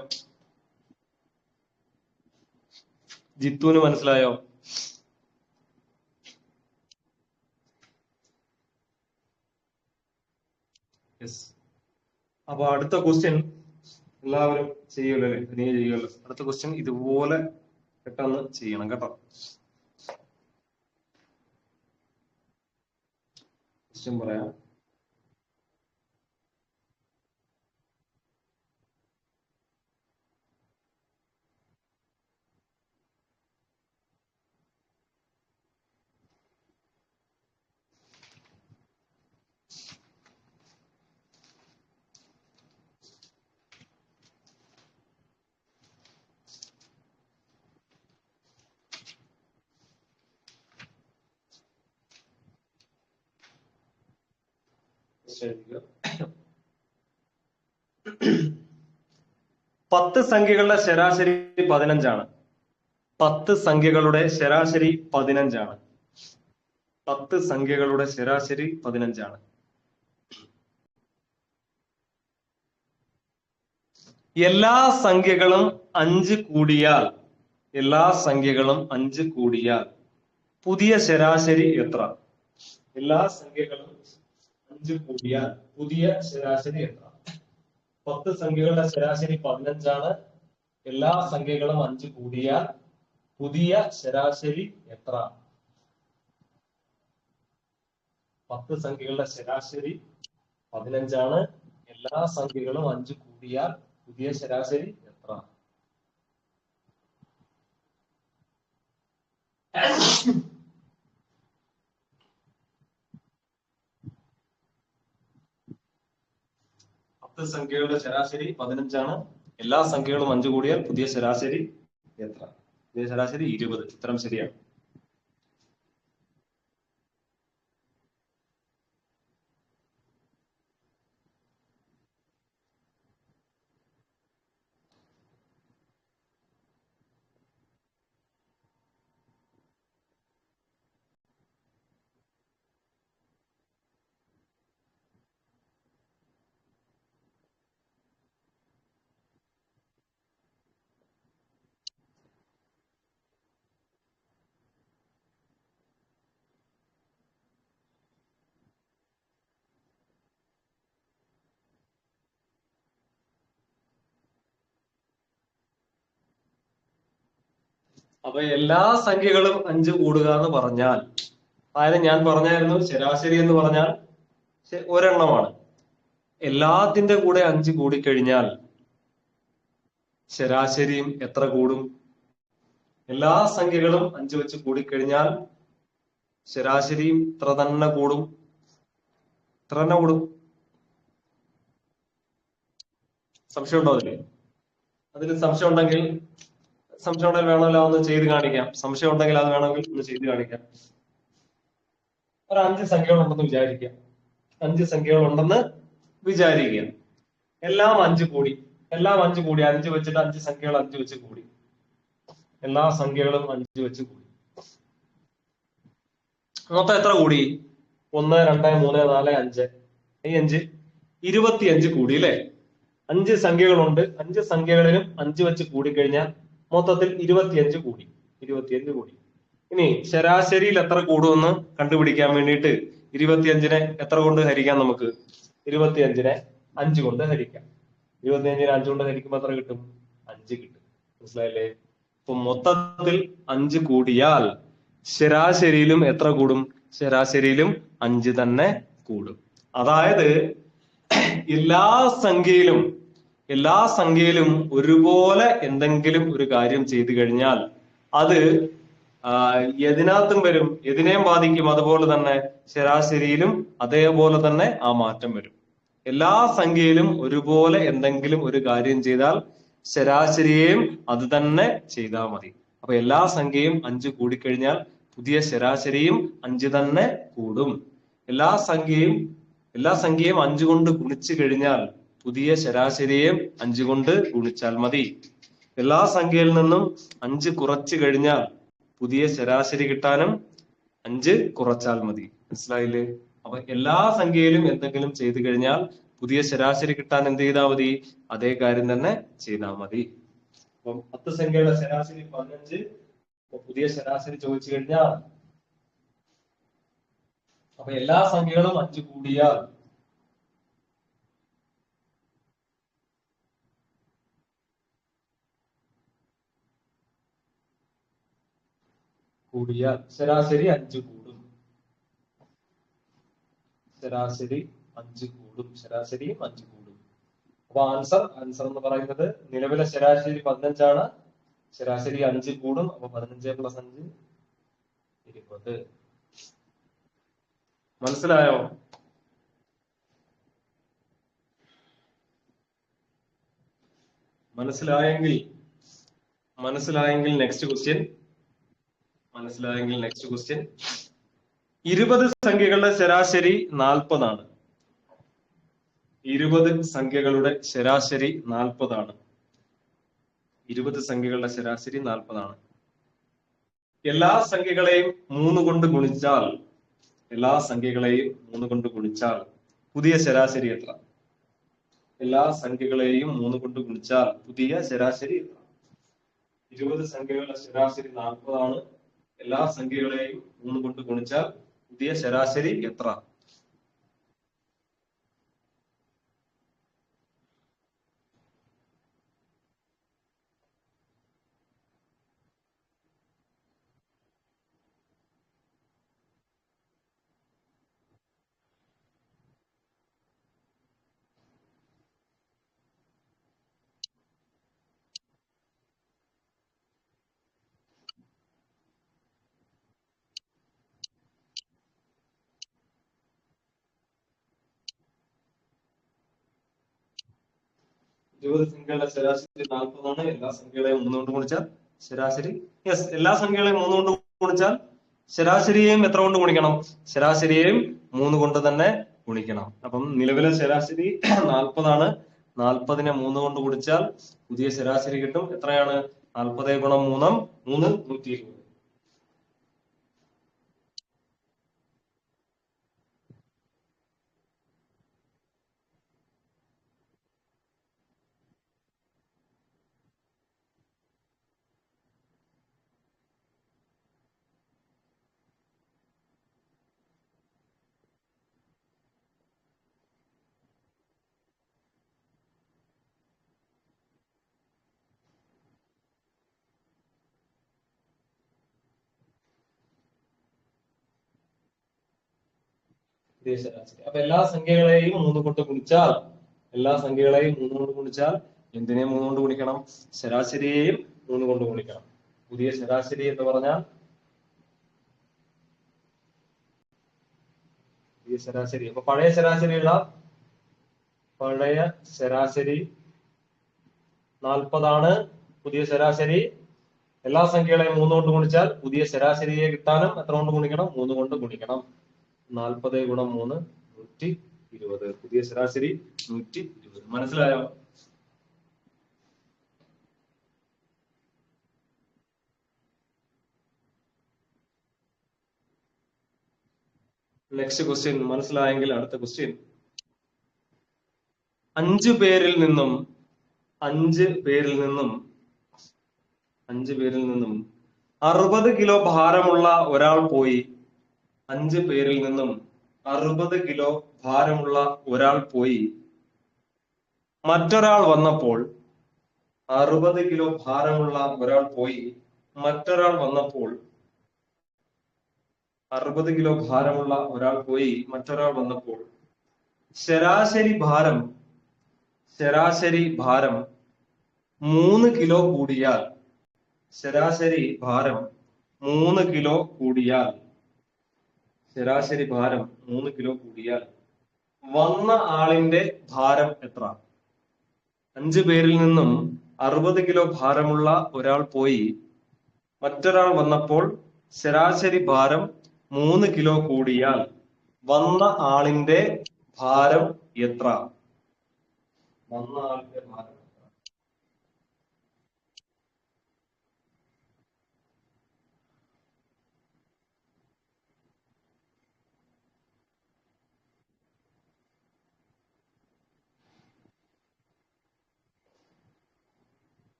ജിത്തുവിന് മനസ്സിലായോ? യെസ്. അപ്പൊ അടുത്ത ക്വസ്റ്റ്യൻ എല്ലാവരും ചെയ്യുമല്ലോ അല്ലെ? നീ ചെയ്യുമല്ലോ. അടുത്ത ക്വസ്റ്റ്യൻ ഇതുപോലെ പെട്ടെന്ന് ചെയ്യണം കേട്ടോ. ക്വസ്റ്റ്യൻ പറയാം. പത്ത് സംഖ്യകളുടെ ശരാശരി 15 ആണ്. 10 സംഖ്യകളുടെ ശരാശരി 15 ആണ്. 10 സംഖ്യകളുടെ ശരാശരി 15 ആണ്. എല്ലാ സംഖ്യകളും 5 കൂടിയാൽ, എല്ലാ സംഖ്യകളും 5 കൂടിയാൽ പുതിയ ശരാശരി എത്ര? എല്ലാ സംഖ്യകളും 5 കൂടിയാൽ പുതിയ ശരാശരി എത്ര? 10 സംഖ്യകളുടെ ശരാശരി 15ആണ്. എല്ലാ സംഖ്യകളും 5 കൂടിയാൽ പുതിയ ശരാശരി എത്ര? 10 സംഖ്യകളുടെ ശരാശരി 15ആണ്. എല്ലാ സംഖ്യകളും 5 കൂടിയാൽ പുതിയ ശരാശരി എത്ര? സംഖ്യകളുടെ ശരാശരി 15ആണ്. എല്ലാ സംഖ്യകളും 5 കൂടിയാൽ പുതിയ ശരാശരി എത്ര? പുതിയ ശരാശരി 20. ഉത്തരം ശരിയാണ്. അപ്പൊ എല്ലാ സംഖ്യകളും 5 കൂടുക എന്ന് പറഞ്ഞാൽ, അതായത് ഞാൻ പറഞ്ഞായിരുന്നു ശരാശരി എന്ന് പറഞ്ഞാൽ ഒരെണ്ണമാണ്. എല്ലാത്തിന്റെ കൂടെ 5 കൂടിക്കഴിഞ്ഞാൽ ശരാശരിയും എത്ര കൂടും? എല്ലാ സംഖ്യകളും 5 വെച്ച് കൂടിക്കഴിഞ്ഞാൽ ശരാശരിയും ഇത്ര തന്നെ കൂടും. ഇത്ര തന്നെ കൂടും. സംശയം ഉണ്ടോ അതില്? അതിന് സംശയം ഉണ്ടെങ്കിൽ വേണമല്ലോ ഒന്ന് ചെയ്ത് കാണിക്കാം. സംശയം ഉണ്ടെങ്കിൽ അത് വേണമെങ്കിൽ ഒന്ന് ചെയ്ത് കാണിക്കാം. ഒരു 5 സംഖ്യകളുണ്ടെന്ന് വിചാരിക്കാം. 5 സംഖ്യകളുണ്ടെന്ന് വിചാരിക്കുക. എല്ലാം 5 കൂടി. 5 വെച്ചിട്ട് 5 സംഖ്യകൾ 5 വെച്ച് കൂടി. എല്ലാ സംഖ്യകളും 5 വെച്ച് കൂടി. മൊത്തം എത്ര കൂടി? 1, 2, 3, 4, 5. ഈ 5 25 കൂടി അല്ലെ? 5 സംഖ്യകളുണ്ട്. 5 സംഖ്യകളിലും 5 വെച്ച് കൂടിക്കഴിഞ്ഞാൽ മൊത്തത്തിൽ 25 കൂടി. 25 കൂടി. ഇനി ശരാശരിയിൽ എത്ര കൂടുമെന്ന് കണ്ടുപിടിക്കാൻ വേണ്ടിയിട്ട് 25നെ എത്ര കൊണ്ട് ഹരിക്കാം? നമുക്ക് 25നെ 5 കൊണ്ട് ഹരിക്കാം. 25നെ 5 കൊണ്ട് ഹരിക്കുമ്പോൾ എത്ര കിട്ടും? 5 കിട്ടും. മനസ്സിലായില്ലേ? അപ്പൊ മൊത്തത്തിൽ 5 കൂടിയാൽ ശരാശരിയിലും എത്ര കൂടും? ശരാശരിയിലും 5 തന്നെ കൂടും. അതായത് എല്ലാ സംഖ്യയിലും ഒരുപോലെ എന്തെങ്കിലും ഒരു കാര്യം ചെയ്തു കഴിഞ്ഞാൽ അത് എതിനകത്തും വരും, എതിനെയും ബാധിക്കും. അതുപോലെ തന്നെ ശരാശരിയിലും അതേപോലെ തന്നെ ആ മാറ്റം വരും. എല്ലാ സംഖ്യയിലും ഒരുപോലെ എന്തെങ്കിലും ഒരു കാര്യം ചെയ്താൽ ശരാശരിയെയും അത് തന്നെ ചെയ്താൽ മതി. അപ്പൊ എല്ലാ സംഖ്യയും 5 കൂടിക്കഴിഞ്ഞാൽ പുതിയ ശരാശരിയും 5 തന്നെ കൂടും. എല്ലാ സംഖ്യയും 5 കൊണ്ട് ഗുണിച്ചു കഴിഞ്ഞാൽ പുതിയ ശരാശരിയെയും 5 കൊണ്ട് ഗുണിച്ചാൽ മതി. എല്ലാ സംഖ്യയിൽ നിന്നും 5 കുറച്ചു കഴിഞ്ഞാൽ പുതിയ ശരാശരി കിട്ടാനും 5 കുറച്ചാൽ മതി. മനസ്സിലായില്ലേ? അപ്പൊ എല്ലാ സംഖ്യയിലും എന്തെങ്കിലും ചെയ്തു കഴിഞ്ഞാൽ പുതിയ ശരാശരി കിട്ടാൻ എന്ത് ചെയ്താൽ മതി? അതേ കാര്യം തന്നെ ചെയ്താൽ മതി. അപ്പം 10 സംഖ്യയുടെ ശരാശരി 15. പുതിയ ശരാശരി ചോദിച്ചു കഴിഞ്ഞാൽ അപ്പൊ എല്ലാ സംഖ്യകളും 5 കൂടിയാൽ ശരാശരി 5 കൂടും. ശരാശരിയും 5 കൂടും. അപ്പൊ ആൻസർ എന്ന് പറയുന്നത് നിലവിലെ ശരാശരി 15 ആണ്. ശരാശരി 5 കൂടും. അപ്പൊ 15 + 5 20. മനസ്സിലായോ? മനസ്സിലായെങ്കിൽ നെക്സ്റ്റ് ക്വസ്റ്റ്യൻ. 20 സംഖ്യകളുടെ ശരാശരി 40 ആണ്. 20 സംഖ്യകളുടെ ശരാശരി 40 ആണ്. 20 സംഖ്യകളുടെ ശരാശരി 40 ആണ്. എല്ലാ സംഖ്യകളെയും 3 കൊണ്ട് ഗുണിച്ചാൽ പുതിയ ശരാശരി എത്ര? എല്ലാ സംഖ്യകളെയും 3 കൊണ്ട് ഗുണിച്ചാൽ പുതിയ ശരാശരി എത്ര? 20 സംഖ്യകളുടെ ശരാശരി 40 ആണ്. എല്ലാ സംഖ്യകളെയും 3 കൊണ്ട് ഗുണിച്ചാൽ പുതിയ ശരാശരി എത്ര? സംഖ്യകളുടെ ശരാശരി 40 ആണ്. എല്ലാ സംഖ്യകളെയും 3 കൊണ്ട് ഗുണിച്ചാൽ ശരാശരി എല്ലാ സംഖ്യകളെയും 3 കൊണ്ട് ഗുണിച്ചാൽ ശരാശരിയെയും എത്ര കൊണ്ട് ഗുണിക്കണം? ശരാശരിയെയും 3 കൊണ്ട് തന്നെ ഗുണിക്കണം. അപ്പം നിലവിലെ ശരാശരി 40 ആണ്. 40നെ 3 കൊണ്ട് ഗുണിച്ചാൽ പുതിയ ശരാശരി കിട്ടും. എത്രയാണ്? 40 × 3 120. അപ്പൊ എല്ലാ സംഖ്യകളെയും 3 കൊണ്ട് ഗുണിച്ചാൽ എന്തിനെ 3 കൊണ്ട് ഗുണിക്കണം? ശരാശരിയെയും 3 കൊണ്ട് ഗുണിക്കണം. പുതിയ ശരാശരി എന്ന് പറഞ്ഞാൽ അപ്പൊ പഴയ ശരാശരി 40 ആണ്. പുതിയ ശരാശരി എല്ലാ സംഖ്യകളെയും 3 കൊണ്ട് ഗുണിച്ചാൽ പുതിയ ശരാശരിയെ കിട്ടാനും എത്ര കൊണ്ട് ഗുണിക്കണം? 3 കൊണ്ട് ഗുണിക്കണം. 40 × 3 120. പുതിയ ശരാശരി 120. മനസ്സിലായോ? Next question. മനസ്സിലായെങ്കിൽ അടുത്ത ക്വസ്റ്റ്യൻ. 5 പേരിൽ നിന്നും 60 കിലോ ഭാരമുള്ള ഒരാൾ പോയി. 5 പേരിൽ നിന്നും 60 കിലോ ഭാരമുള്ള ഒരാൾ പോയി. മറ്റൊരാൾ വന്നപ്പോൾ 60 കിലോ ഭാരമുള്ള ഒരാൾ പോയി മറ്റൊരാൾ വന്നപ്പോൾ 60 കിലോ ഭാരമുള്ള ഒരാൾ പോയി മറ്റൊരാൾ വന്നപ്പോൾ ശരാശരി ഭാരം 3 കിലോ കൂടിയാൽ ശരാശരി ഭാരം 3 കിലോ കൂടിയാൽ ശരാശരി ഭാരം 3 കിലോ കൂടിയാൽ വന്ന ആളിന്റെ ഭാരം എത്ര? 5 പേരിൽ നിന്നും 60 കിലോ ഭാരമുള്ള ഒരാൾ പോയി മറ്റൊരാൾ വന്നപ്പോൾ ശരാശരി ഭാരം 3 കിലോ കൂടിയാൽ വന്ന ആളിന്റെ ഭാരം എത്ര? വന്ന ആളിന്റെ ഭാരം എത്ര?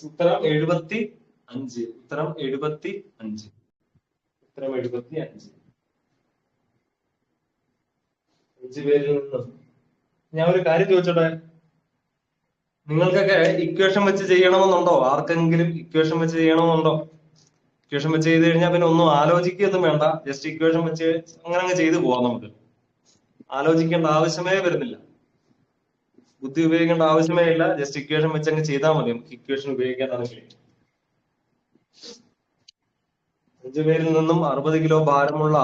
ഉത്തരം 75. ഉത്തരം 75. ഉത്തരം 75. 5 പേരിൽ നിന്നും ഞാൻ ഒരു കാര്യം ചോദിച്ചോട്ടെ, നിങ്ങൾക്കൊക്കെ ഇക്വേഷൻ വെച്ച് ചെയ്യണമെന്നുണ്ടോ? ആർക്കെങ്കിലും ഇക്വേഷൻ വെച്ച് ചെയ്യണമെന്നുണ്ടോ? ഇക്വേഷൻ വെച്ച് ചെയ്ത് കഴിഞ്ഞാൽ പിന്നെ ഒന്നും ആലോചിക്കുകയൊന്നും വേണ്ട, ജസ്റ്റ് ഇക്വേഷൻ വെച്ച് അങ്ങനെ അങ്ങ് ചെയ്തു പോവാം. നമുക്ക് ആലോചിക്കേണ്ട ആവശ്യമേ വരുന്നില്ല, ബുദ്ധി ഉപയോഗിക്കേണ്ട ആവശ്യമേ ഇല്ല. ജസ്റ്റ് ഇക്വേഷൻ വെച്ച് അങ്ങ് ചെയ്താൽ മതി. നമുക്ക് ഇക്വേഷൻ ഉപയോഗിക്കാനാണെങ്കിൽ 5 പേരിൽ നിന്നും 60 കിലോ ഭാരമുള്ള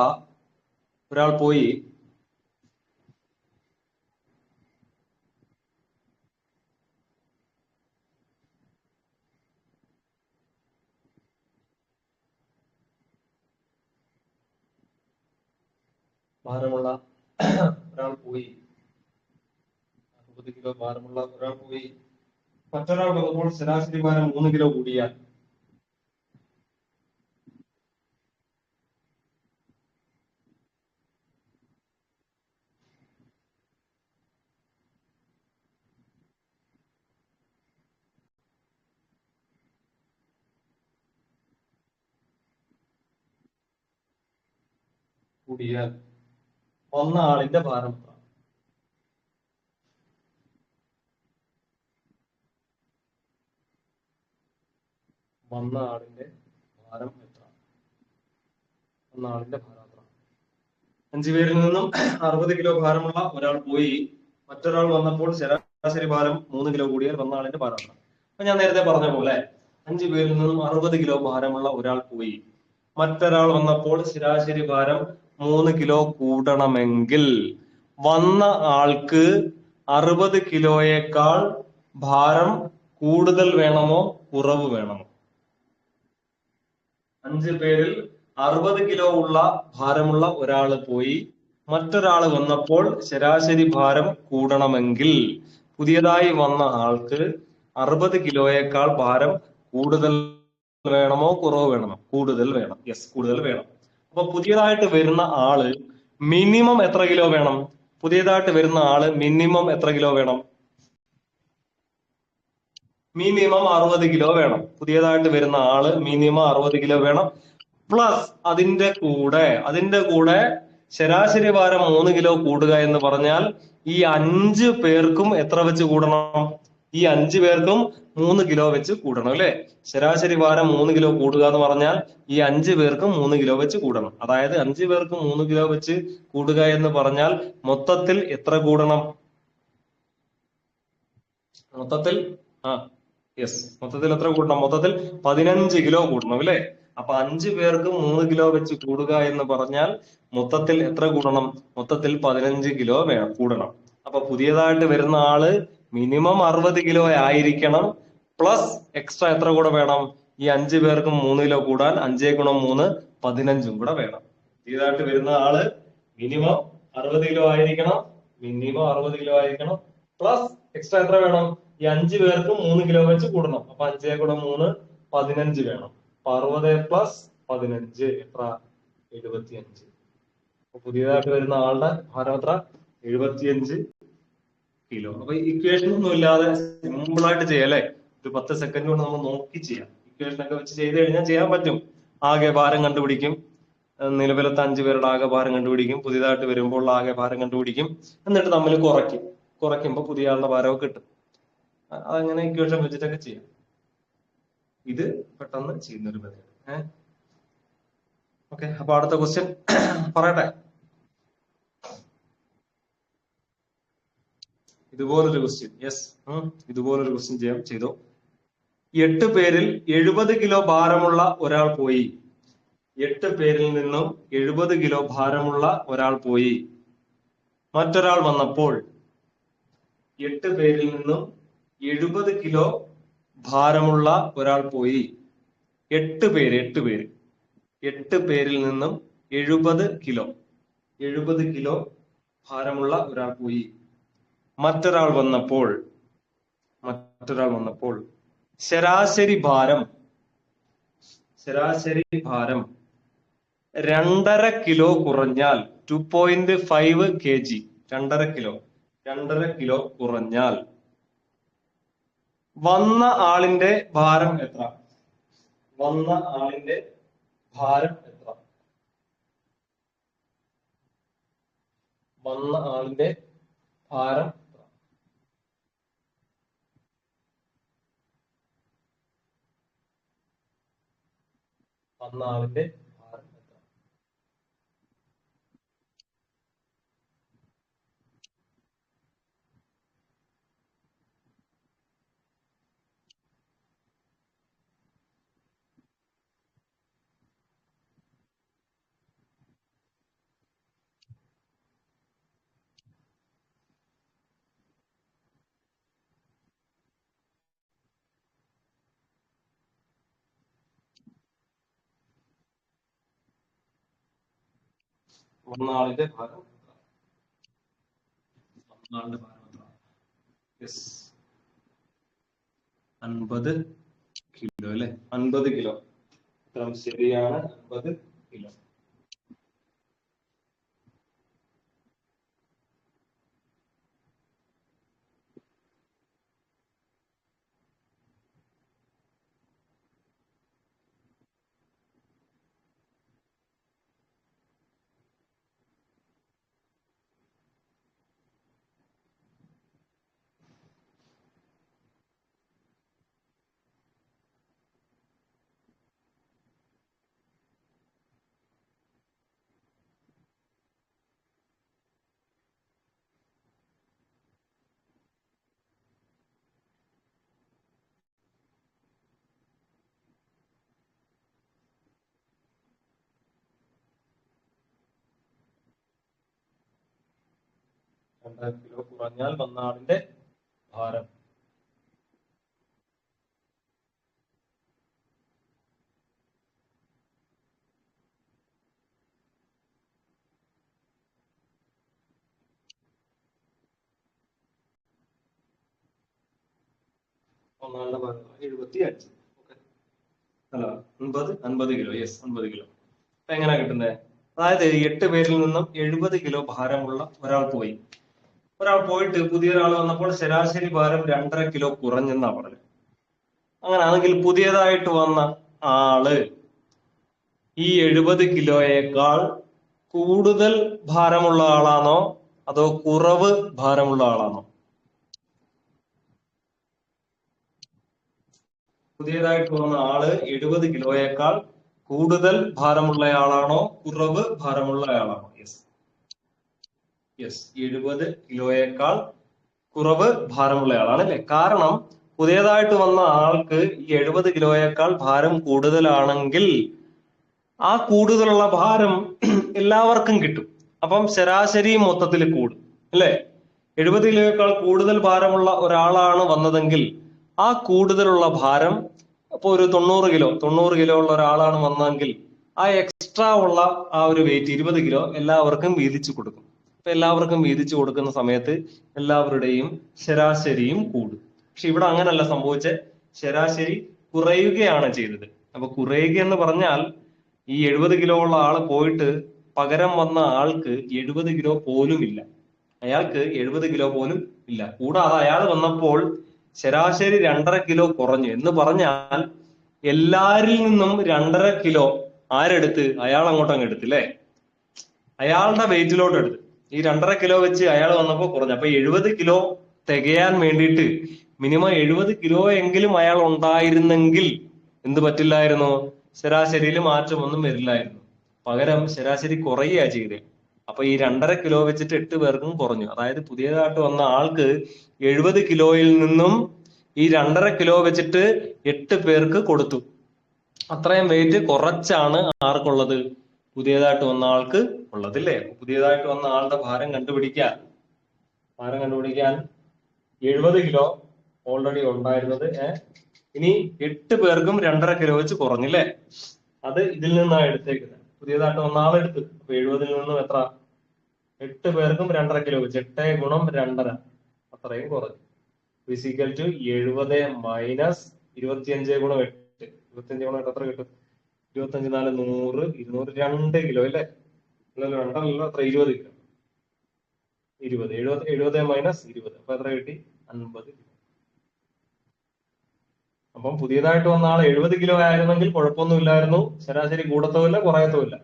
ഒരാൾ പോയി ഭാരമുള്ള ഒരാൾ പോയി 60 കിലോ ഭാരമുള്ള ഒരാൾ പോയി മറ്റൊരാൾ വന്നപ്പോൾ ശരാശരി ഭാരം 3 കിലോ കൂടിയാൽ വന്ന ആളിന്റെ ഭാരം എത്ര? വന്ന ആളിന്റെ ഭാരം എത്ര? വന്ന ആളിന്റെ ഭാരം എത്ര? 5 പേരിൽ നിന്നും 60 കിലോ ഭാരമുള്ള ഒരാൾ പോയി മറ്റൊരാൾ വന്നപ്പോൾ ശരാശരി ഭാരം 3 കിലോ കൂടിയാൽ വന്ന ആളിന്റെ ഭാരം എത്ര? അപ്പൊ ഞാൻ നേരത്തെ പറഞ്ഞ പോലെ 5 പേരിൽ നിന്നും 60 കിലോ ഭാരമുള്ള ഒരാൾ പോയി മറ്റൊരാൾ വന്നപ്പോൾ ശരാശരി ഭാരം 3 കിലോ കൂടണമെങ്കിൽ വന്ന ആൾക്ക് 60 കിലോയേക്കാൾ ഭാരം കൂടുതൽ വേണമോ കുറവ് വേണമോ? 5 പേരിൽ 60 കിലോ ഉള്ള ഭാരമുള്ള ഒരാള് പോയി മറ്റൊരാള് വന്നപ്പോൾ ശരാശരി ഭാരം കൂടണമെങ്കിൽ പുതിയതായി വന്ന ആൾക്ക് 60 കിലോയേക്കാൾ ഭാരം കൂടുതൽ വേണമോ കുറവ് വേണമോ? കൂടുതൽ വേണം. യെസ്, കൂടുതൽ വേണം. അപ്പൊ പുതിയതായിട്ട് വരുന്ന ആള് മിനിമം എത്ര കിലോ വേണം? പുതിയതായിട്ട് വരുന്ന ആള് മിനിമം എത്ര കിലോ വേണം? മിനിമം 60 കിലോ വേണം. പുതിയതായിട്ട് വരുന്ന ആള് മിനിമം 60 കിലോ വേണം. പ്ലസ് അതിന്റെ കൂടെ ശരാശരി ഭാരം 3 കിലോ കൂടുക എന്ന് പറഞ്ഞാൽ ഈ 5 പേർക്കും എത്ര വെച്ച് കൂടണം? ഈ 5 പേർക്കും 3 കിലോ വെച്ച് കൂടണം, അല്ലെ? ശരാശരി ഭാരം 3 കിലോ കൂടുക എന്ന് പറഞ്ഞാൽ ഈ 5 പേർക്കും 3 കിലോ വെച്ച് കൂടണം. അതായത് 5 പേർക്കും 3 കിലോ വെച്ച് കൂടുക എന്ന് പറഞ്ഞാൽ മൊത്തത്തിൽ എത്ര കൂടണം? മൊത്തത്തിൽ മൊത്തത്തിൽ എത്ര കൂടണം? മൊത്തത്തിൽ 15 കിലോ കൂടണം, അല്ലെ? അപ്പൊ 5 പേർക്ക് 3 കിലോ വെച്ച് കൂടുക എന്ന് പറഞ്ഞാൽ മൊത്തത്തിൽ എത്ര കൂടണം? മൊത്തത്തിൽ 15 കിലോ കൂടണം. അപ്പൊ പുതിയതായിട്ട് വരുന്ന ആള് മിനിമം 60 കിലോ ആയിരിക്കണം. പ്ലസ് എക്സ്ട്രാ എത്ര കൂടെ വേണം? ഈ 5 പേർക്കും 3 കിലോ കൂടാൻ 5 ഗുണം 3 15 കൂടെ വേണം. പുതിയതായിട്ട് വരുന്ന ആള് മിനിമം 60 കിലോ ആയിരിക്കണം. പ്ലസ് എക്സ്ട്രാ എത്ര വേണം? ഈ 5 പേർക്കും 3 കിലോ വെച്ച് കൂടണം. അപ്പൊ 5 ഗുണം 3 15 വേണം. അപ്പൊ 60 പ്ലസ് 15 എത്ര? 75. അപ്പൊ പുതിയതായിട്ട് വരുന്ന ആളുടെ ഭാരം എത്ര? 75 കിലോ. അപ്പൊ ഇക്വേഷൻ ഒന്നും ഇല്ലാതെ സിമ്പിൾ ആയിട്ട് ചെയ്യാം അല്ലെ? ഒരു 10 സെക്കൻഡ് കൊണ്ട് നമ്മൾ നോക്കി ചെയ്യാം. ഇക്വേഷൻ ഒക്കെ വെച്ച് ചെയ്ത് കഴിഞ്ഞാൽ ചെയ്യാൻ പറ്റും. ആകെ ഭാരം കണ്ടുപിടിക്കും, നിലവിലത്തെ 5 പേരുടെ ആകെ ഭാരം കണ്ടുപിടിക്കും, പുതിയതായിട്ട് വരുമ്പോൾ ആകെ ഭാരം കണ്ടുപിടിക്കും, എന്നിട്ട് തമ്മിൽ കുറയ്ക്കുമ്പോൾ പുതിയ ആളുടെ ഭാരമൊക്കെ കിട്ടും. അതങ്ങനെ ഇക്വേഷൻ വെച്ചിട്ടൊക്കെ ചെയ്യാം. ഇത് പെട്ടെന്ന് ചെയ്യുന്ന ഒരു മെത്തേഡ്. ഓക്കെ, അപ്പൊ അടുത്ത ക്വസ്റ്റ്യൻ പറയട്ടെ. ഇതുപോലൊരു ക്വസ്റ്റ്യൻ, യെസ്, ഇതുപോലൊരു ക്വസ്റ്റ്യൻ ചെയ്തോ. 8 പേരിൽ 70 കിലോ ഭാരമുള്ള ഒരാൾ പോയി. 8 പേരിൽ നിന്നും 70 കിലോ ഭാരമുള്ള ഒരാൾ പോയി. മറ്റൊരാൾ വന്നപ്പോൾ 8 പേരിൽ നിന്നും 70 കിലോ ഭാരമുള്ള ഒരാൾ പോയി. 8 പേരിൽ നിന്നും 70 കിലോ ഭാരമുള്ള ഒരാൾ പോയി. മറ്റൊരാൾ വന്നപ്പോൾ ശരാശരി ഭാരം 2.5 കിലോ കുറഞ്ഞാൽ 2.5 kg. 2.5 കിലോ കുറഞ്ഞാൽ വന്ന ആളിന്റെ ഭാരം എത്ര? വന്ന ആളിന്റെ ഭാരം എത്ര? വന്ന ആളിന്റെ ഭാരം എത്ര? വന്ന ആളിന്റെ ഭാരം എത്ര? വന്ന ആളിന്റെ ഭാരം എത്ര? വന്ന ആളുടെ ഭാരം എത്ര? യെസ്, 50 കിലോ അല്ലെ? 50 കിലോ. ഉത്തരം ശരിയാണ്, 50 കിലോ. കിലോ കുറഞ്ഞാൽ വന്ന ആളിന്റെ ഭാരം. ഒന്നാളുടെ ഭാരം 75. അല്ല, 50 കിലോ. Yes, 50 kilo. അപ്പൊ എങ്ങനെയാ കിട്ടുന്നത്? അതായത് 8 പേരിൽ നിന്നും 70 കിലോ ഭാരമുള്ള ഒരാൾ പോയിട്ട് പുതിയ ഒരാൾ വന്നപ്പോൾ ശരാശരി ഭാരം 2.5 കിലോ കുറഞ്ഞെന്നാ പറഞ്ഞത്. അങ്ങനെയാണെങ്കിൽ പുതിയതായിട്ട് വന്ന ആള് ഈ 70 കിലോയേക്കാൾ കൂടുതൽ ഭാരമുള്ള ആളാണോ അതോ കുറവ് ഭാരമുള്ള ആളാണോ? പുതിയതായിട്ട് വന്ന ആള് 70 കിലോയേക്കാൾ കൂടുതൽ ഭാരമുള്ളയാളാണോ കുറവ് ഭാരമുള്ളയാളാണോ? യെസ്, 70 കിലോയേക്കാൾ കുറവ് ഭാരമുള്ളയാളാണ് അല്ലെ? കാരണം പുതിയതായിട്ട് വന്ന ആൾക്ക് ഈ 70 കിലോയേക്കാൾ ഭാരം കൂടുതലാണെങ്കിൽ ആ കൂടുതലുള്ള ഭാരം എല്ലാവർക്കും കിട്ടും. അപ്പം ശരാശരി മൊത്തത്തിൽ കൂടും അല്ലെ? 70 കിലോയേക്കാൾ കൂടുതൽ ഭാരമുള്ള ഒരാളാണ് വന്നതെങ്കിൽ ആ കൂടുതലുള്ള ഭാരം, അപ്പൊ ഒരു 90 കിലോ ഉള്ള ഒരാളാണ് വന്നതെങ്കിൽ ആ എക്സ്ട്രാ ഉള്ള ആ ഒരു വെയിറ്റ് 20 കിലോ എല്ലാവർക്കും വീതിച്ചു കൊടുക്കും. അപ്പൊ എല്ലാവർക്കും വീതിച്ചു കൊടുക്കുന്ന സമയത്ത് എല്ലാവരുടെയും ശരാശരിയും കൂടും. പക്ഷെ ഇവിടെ അങ്ങനല്ല സംഭവിച്ചത്. ശരാശരി കുറയുകയാണ് ചെയ്തത്. അപ്പൊ കുറയുക എന്ന് പറഞ്ഞാൽ ഈ 70 കിലോ ഉള്ള ആള് പോയിട്ട് പകരം വന്ന ആൾക്ക് 70 കിലോ പോലും ഇല്ല. അയാൾക്ക് 70 കിലോ പോലും ഇല്ല. കൂടാതെ അയാൾ വന്നപ്പോൾ ശരാശരി 2.5 കിലോ കുറഞ്ഞു എന്ന് പറഞ്ഞാൽ എല്ലാരിൽ നിന്നും 2.5 കിലോ ആരെടുത്ത്? അയാൾ അങ്ങോട്ടങ്ങ് എടുത്ത് അല്ലേ? അയാളുടെ വെയിറ്റിലോട്ട് എടുത്ത്. ഈ 2.5 കിലോ വെച്ച് അയാൾ വന്നപ്പോൾ കുറഞ്ഞു. അപ്പൊ 70 കിലോ തികയാൻ വേണ്ടിയിട്ട് മിനിമം 70 കിലോ എങ്കിലും അയാൾ ഉണ്ടായിരുന്നെങ്കിൽ എന്ത് പറ്റില്ലായിരുന്നു? ശരാശരിയിൽ മാറ്റമൊന്നും വരില്ലായിരുന്നു. പകരം ശരാശരി കുറയുകയാ ചെയ്തത്. അപ്പൊ ഈ 2.5 കിലോ വെച്ചിട്ട് 8 പേർക്കും കുറഞ്ഞു. അതായത് പുതിയതായിട്ട് വന്ന ആൾക്ക് 70 കിലോയിൽ നിന്നും ഈ 2.5 കിലോ വെച്ചിട്ട് 8 പേർക്ക് കൊടുത്തു. അത്രയും വെയിറ്റ് കുറച്ചാണ് ആർക്കുള്ളത്? പുതിയതായിട്ട് വന്ന ആൾക്ക് ഉള്ളത് അല്ലേ? പുതിയതായിട്ട് വന്ന ആളുടെ ഭാരം കണ്ടുപിടിക്കാൻ 70 കിലോ ഓൾറെഡി ഉണ്ടായിരുന്നത് ഇനി 8 പേർക്കും 2.5 കിലോ വെച്ച് കുറഞ്ഞില്ലേ? അത് ഇതിൽ നിന്നാണ് എടുത്തേക്കുന്നത്. പുതിയതായിട്ട് വന്ന ആളെടുത്ത്. അപ്പൊ 70-ൽ നിന്നും എത്ര? 8 പേർക്കും 2.5 കിലോ വെച്ച് 8 ഗുണം 2.5 അത്രയും കുറഞ്ഞു. ഫിസിക്കൽ ടു 70 മൈനസ് 25 ഗുണം 8. 25 ഗുണം 8 എത്ര കിട്ടും? 25 4 100 200 2 കിലോ അല്ലേ? അല്ലല്ലോ, 2 അത്ര 20 കിലോ. 70 മൈനസ് 20 അപ്പൊ എത്ര കിട്ടി? 50 കിലോ. അപ്പം പുതിയതായിട്ട് വന്ന ആൾ 70 കിലോ ആയിരുന്നെങ്കിൽ കുഴപ്പമൊന്നുമില്ലായിരുന്നു. ശരാശരി കൂടത്തുമില്ല കുറയത്തുമില്ല.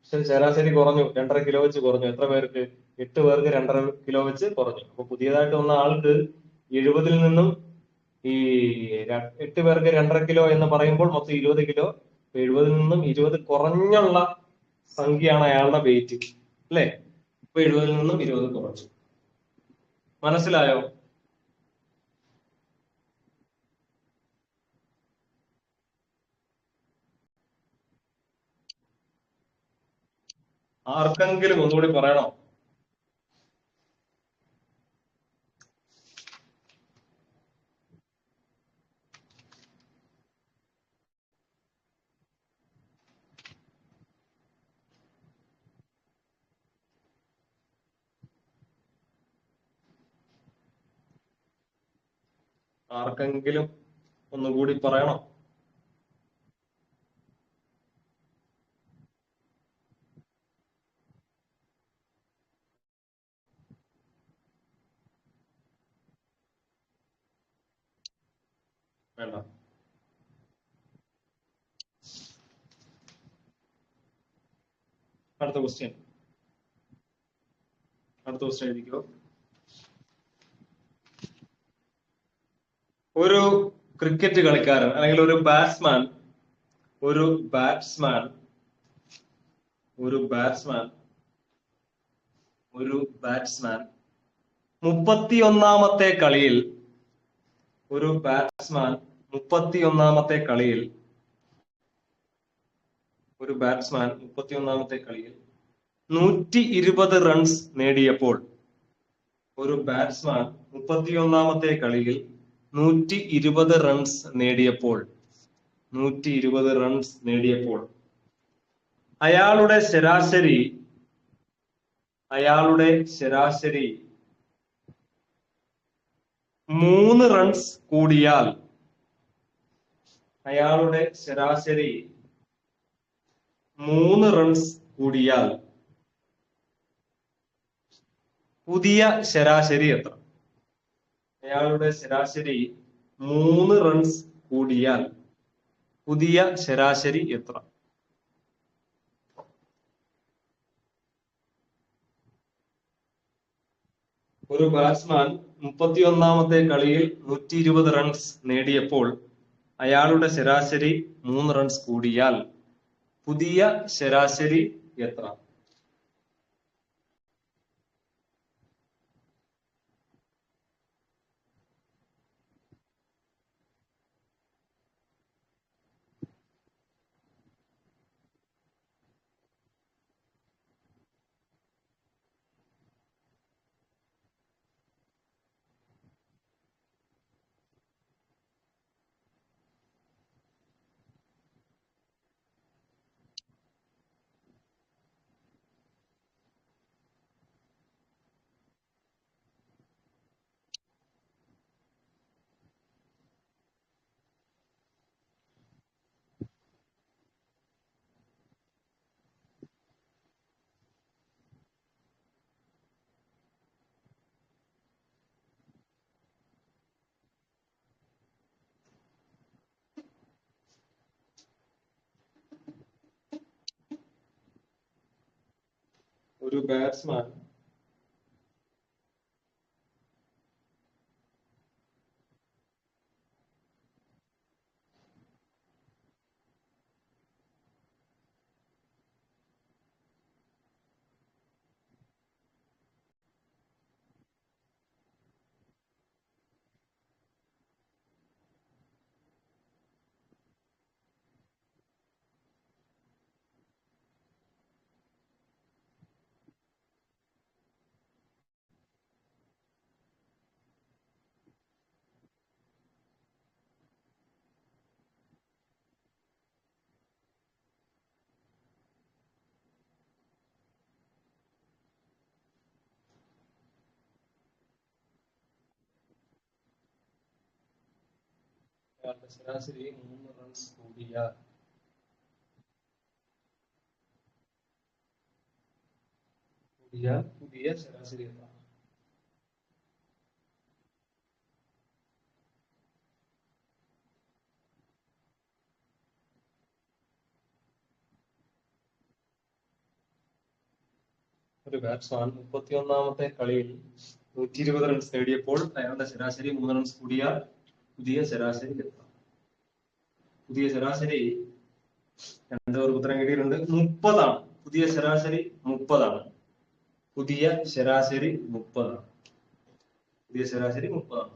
പക്ഷെ ശരാശരി കുറഞ്ഞു. 2.5 കിലോ വെച്ച് കുറഞ്ഞു. എത്ര പേർക്ക്? 8 പേർക്ക് 2.5 കിലോ വെച്ച് കുറഞ്ഞു. അപ്പൊ പുതിയതായിട്ട് വന്ന ആൾക്ക് 70-ൽ നിന്നും ഈ 8 പേർക്ക് 2.5 കിലോ എന്ന് പറയുമ്പോൾ മൊത്തം 20 കിലോ. 70-ൽ നിന്നും 20 കുറഞ്ഞുള്ള സംഖ്യയാണ് അയാളുടെ വെയിറ്റ് അല്ലേ? ഇപ്പൊ 70-ൽ നിന്നും 20 കുറച്ചു. മനസ്സിലായോ? ആർക്കെങ്കിലും ഒന്നുകൂടി പറയണോ? ആർക്കെങ്കിലും ഒന്നുകൂടി പറയണോ? വേണ്ട. അടുത്ത ക്വസ്റ്റ്യൻ എഴുതിക്കോ. ഒരു ക്രിക്കറ്റ് കളിക്കാരൻ അല്ലെങ്കിൽ ഒരു ബാറ്റ്സ്മാൻ ഒരു ബാറ്റ്സ്മാൻ ഒരു ബാറ്റ്സ്മാൻ ഒരു ബാറ്റ്സ്മാൻ 31-ാമത്തെ കളിയിൽ ഒരു ബാറ്റ്സ്മാൻ 31-ാമത്തെ കളിയിൽ ഒരു ബാറ്റ്സ്മാൻ 31-ാമത്തെ കളിയിൽ 120 റൺസ് നേടിയപ്പോൾ ഒരു ബാറ്റ്സ്മാൻ 31-ാമത്തെ കളിയിൽ 120 റൺസ് നേടിയപ്പോൾ 120 റൺസ് നേടിയപ്പോൾ അയാളുടെ ശരാശരി 3 റൺസ് കൂടിയാൽ അയാളുടെ ശരാശരി 3 റൺസ് കൂടിയാൽ പുതിയ ശരാശരി എത്ര? അയാളുടെ ശരാശരി 3 റൺസ് കൂടിയാൽ പുതിയ ശരാശരി എത്ര? ഒരു ബാറ്റ്സ്മാൻ 31-ാമത്തെ കളിയിൽ 120 റൺസ് നേടിയപ്പോൾ അയാളുടെ ശരാശരി 3 റൺസ് കൂടിയാൽ പുതിയ ശരാശരി എത്ര? ഒരു ബാറ്റ്സ്മാൻ ശരാശരി 3 റൺസ് കൂടിയാൽ പുതിയ ശരാശരി എത്ര? ഒരു ബാറ്റ്സ്മാൻ 31ാമത്തെ കളിയിൽ 120 റൺസ് നേടിയപ്പോൾ അയാളുടെ ശരാശരി 3 റൺസ് കൂടിയാൽ പുതിയ ശരാശരി എത്ര? പുതിയ ശരാശരി രണ്ടുപേർക്ക് ഉത്തരം കിട്ടിയിട്ടുണ്ട്. 30 ആണ്. പുതിയ ശരാശരി 30 ആണ്. പുതിയ ശരാശരി 30 ആണ്. പുതിയ ശരാശരി 30 ആണ്.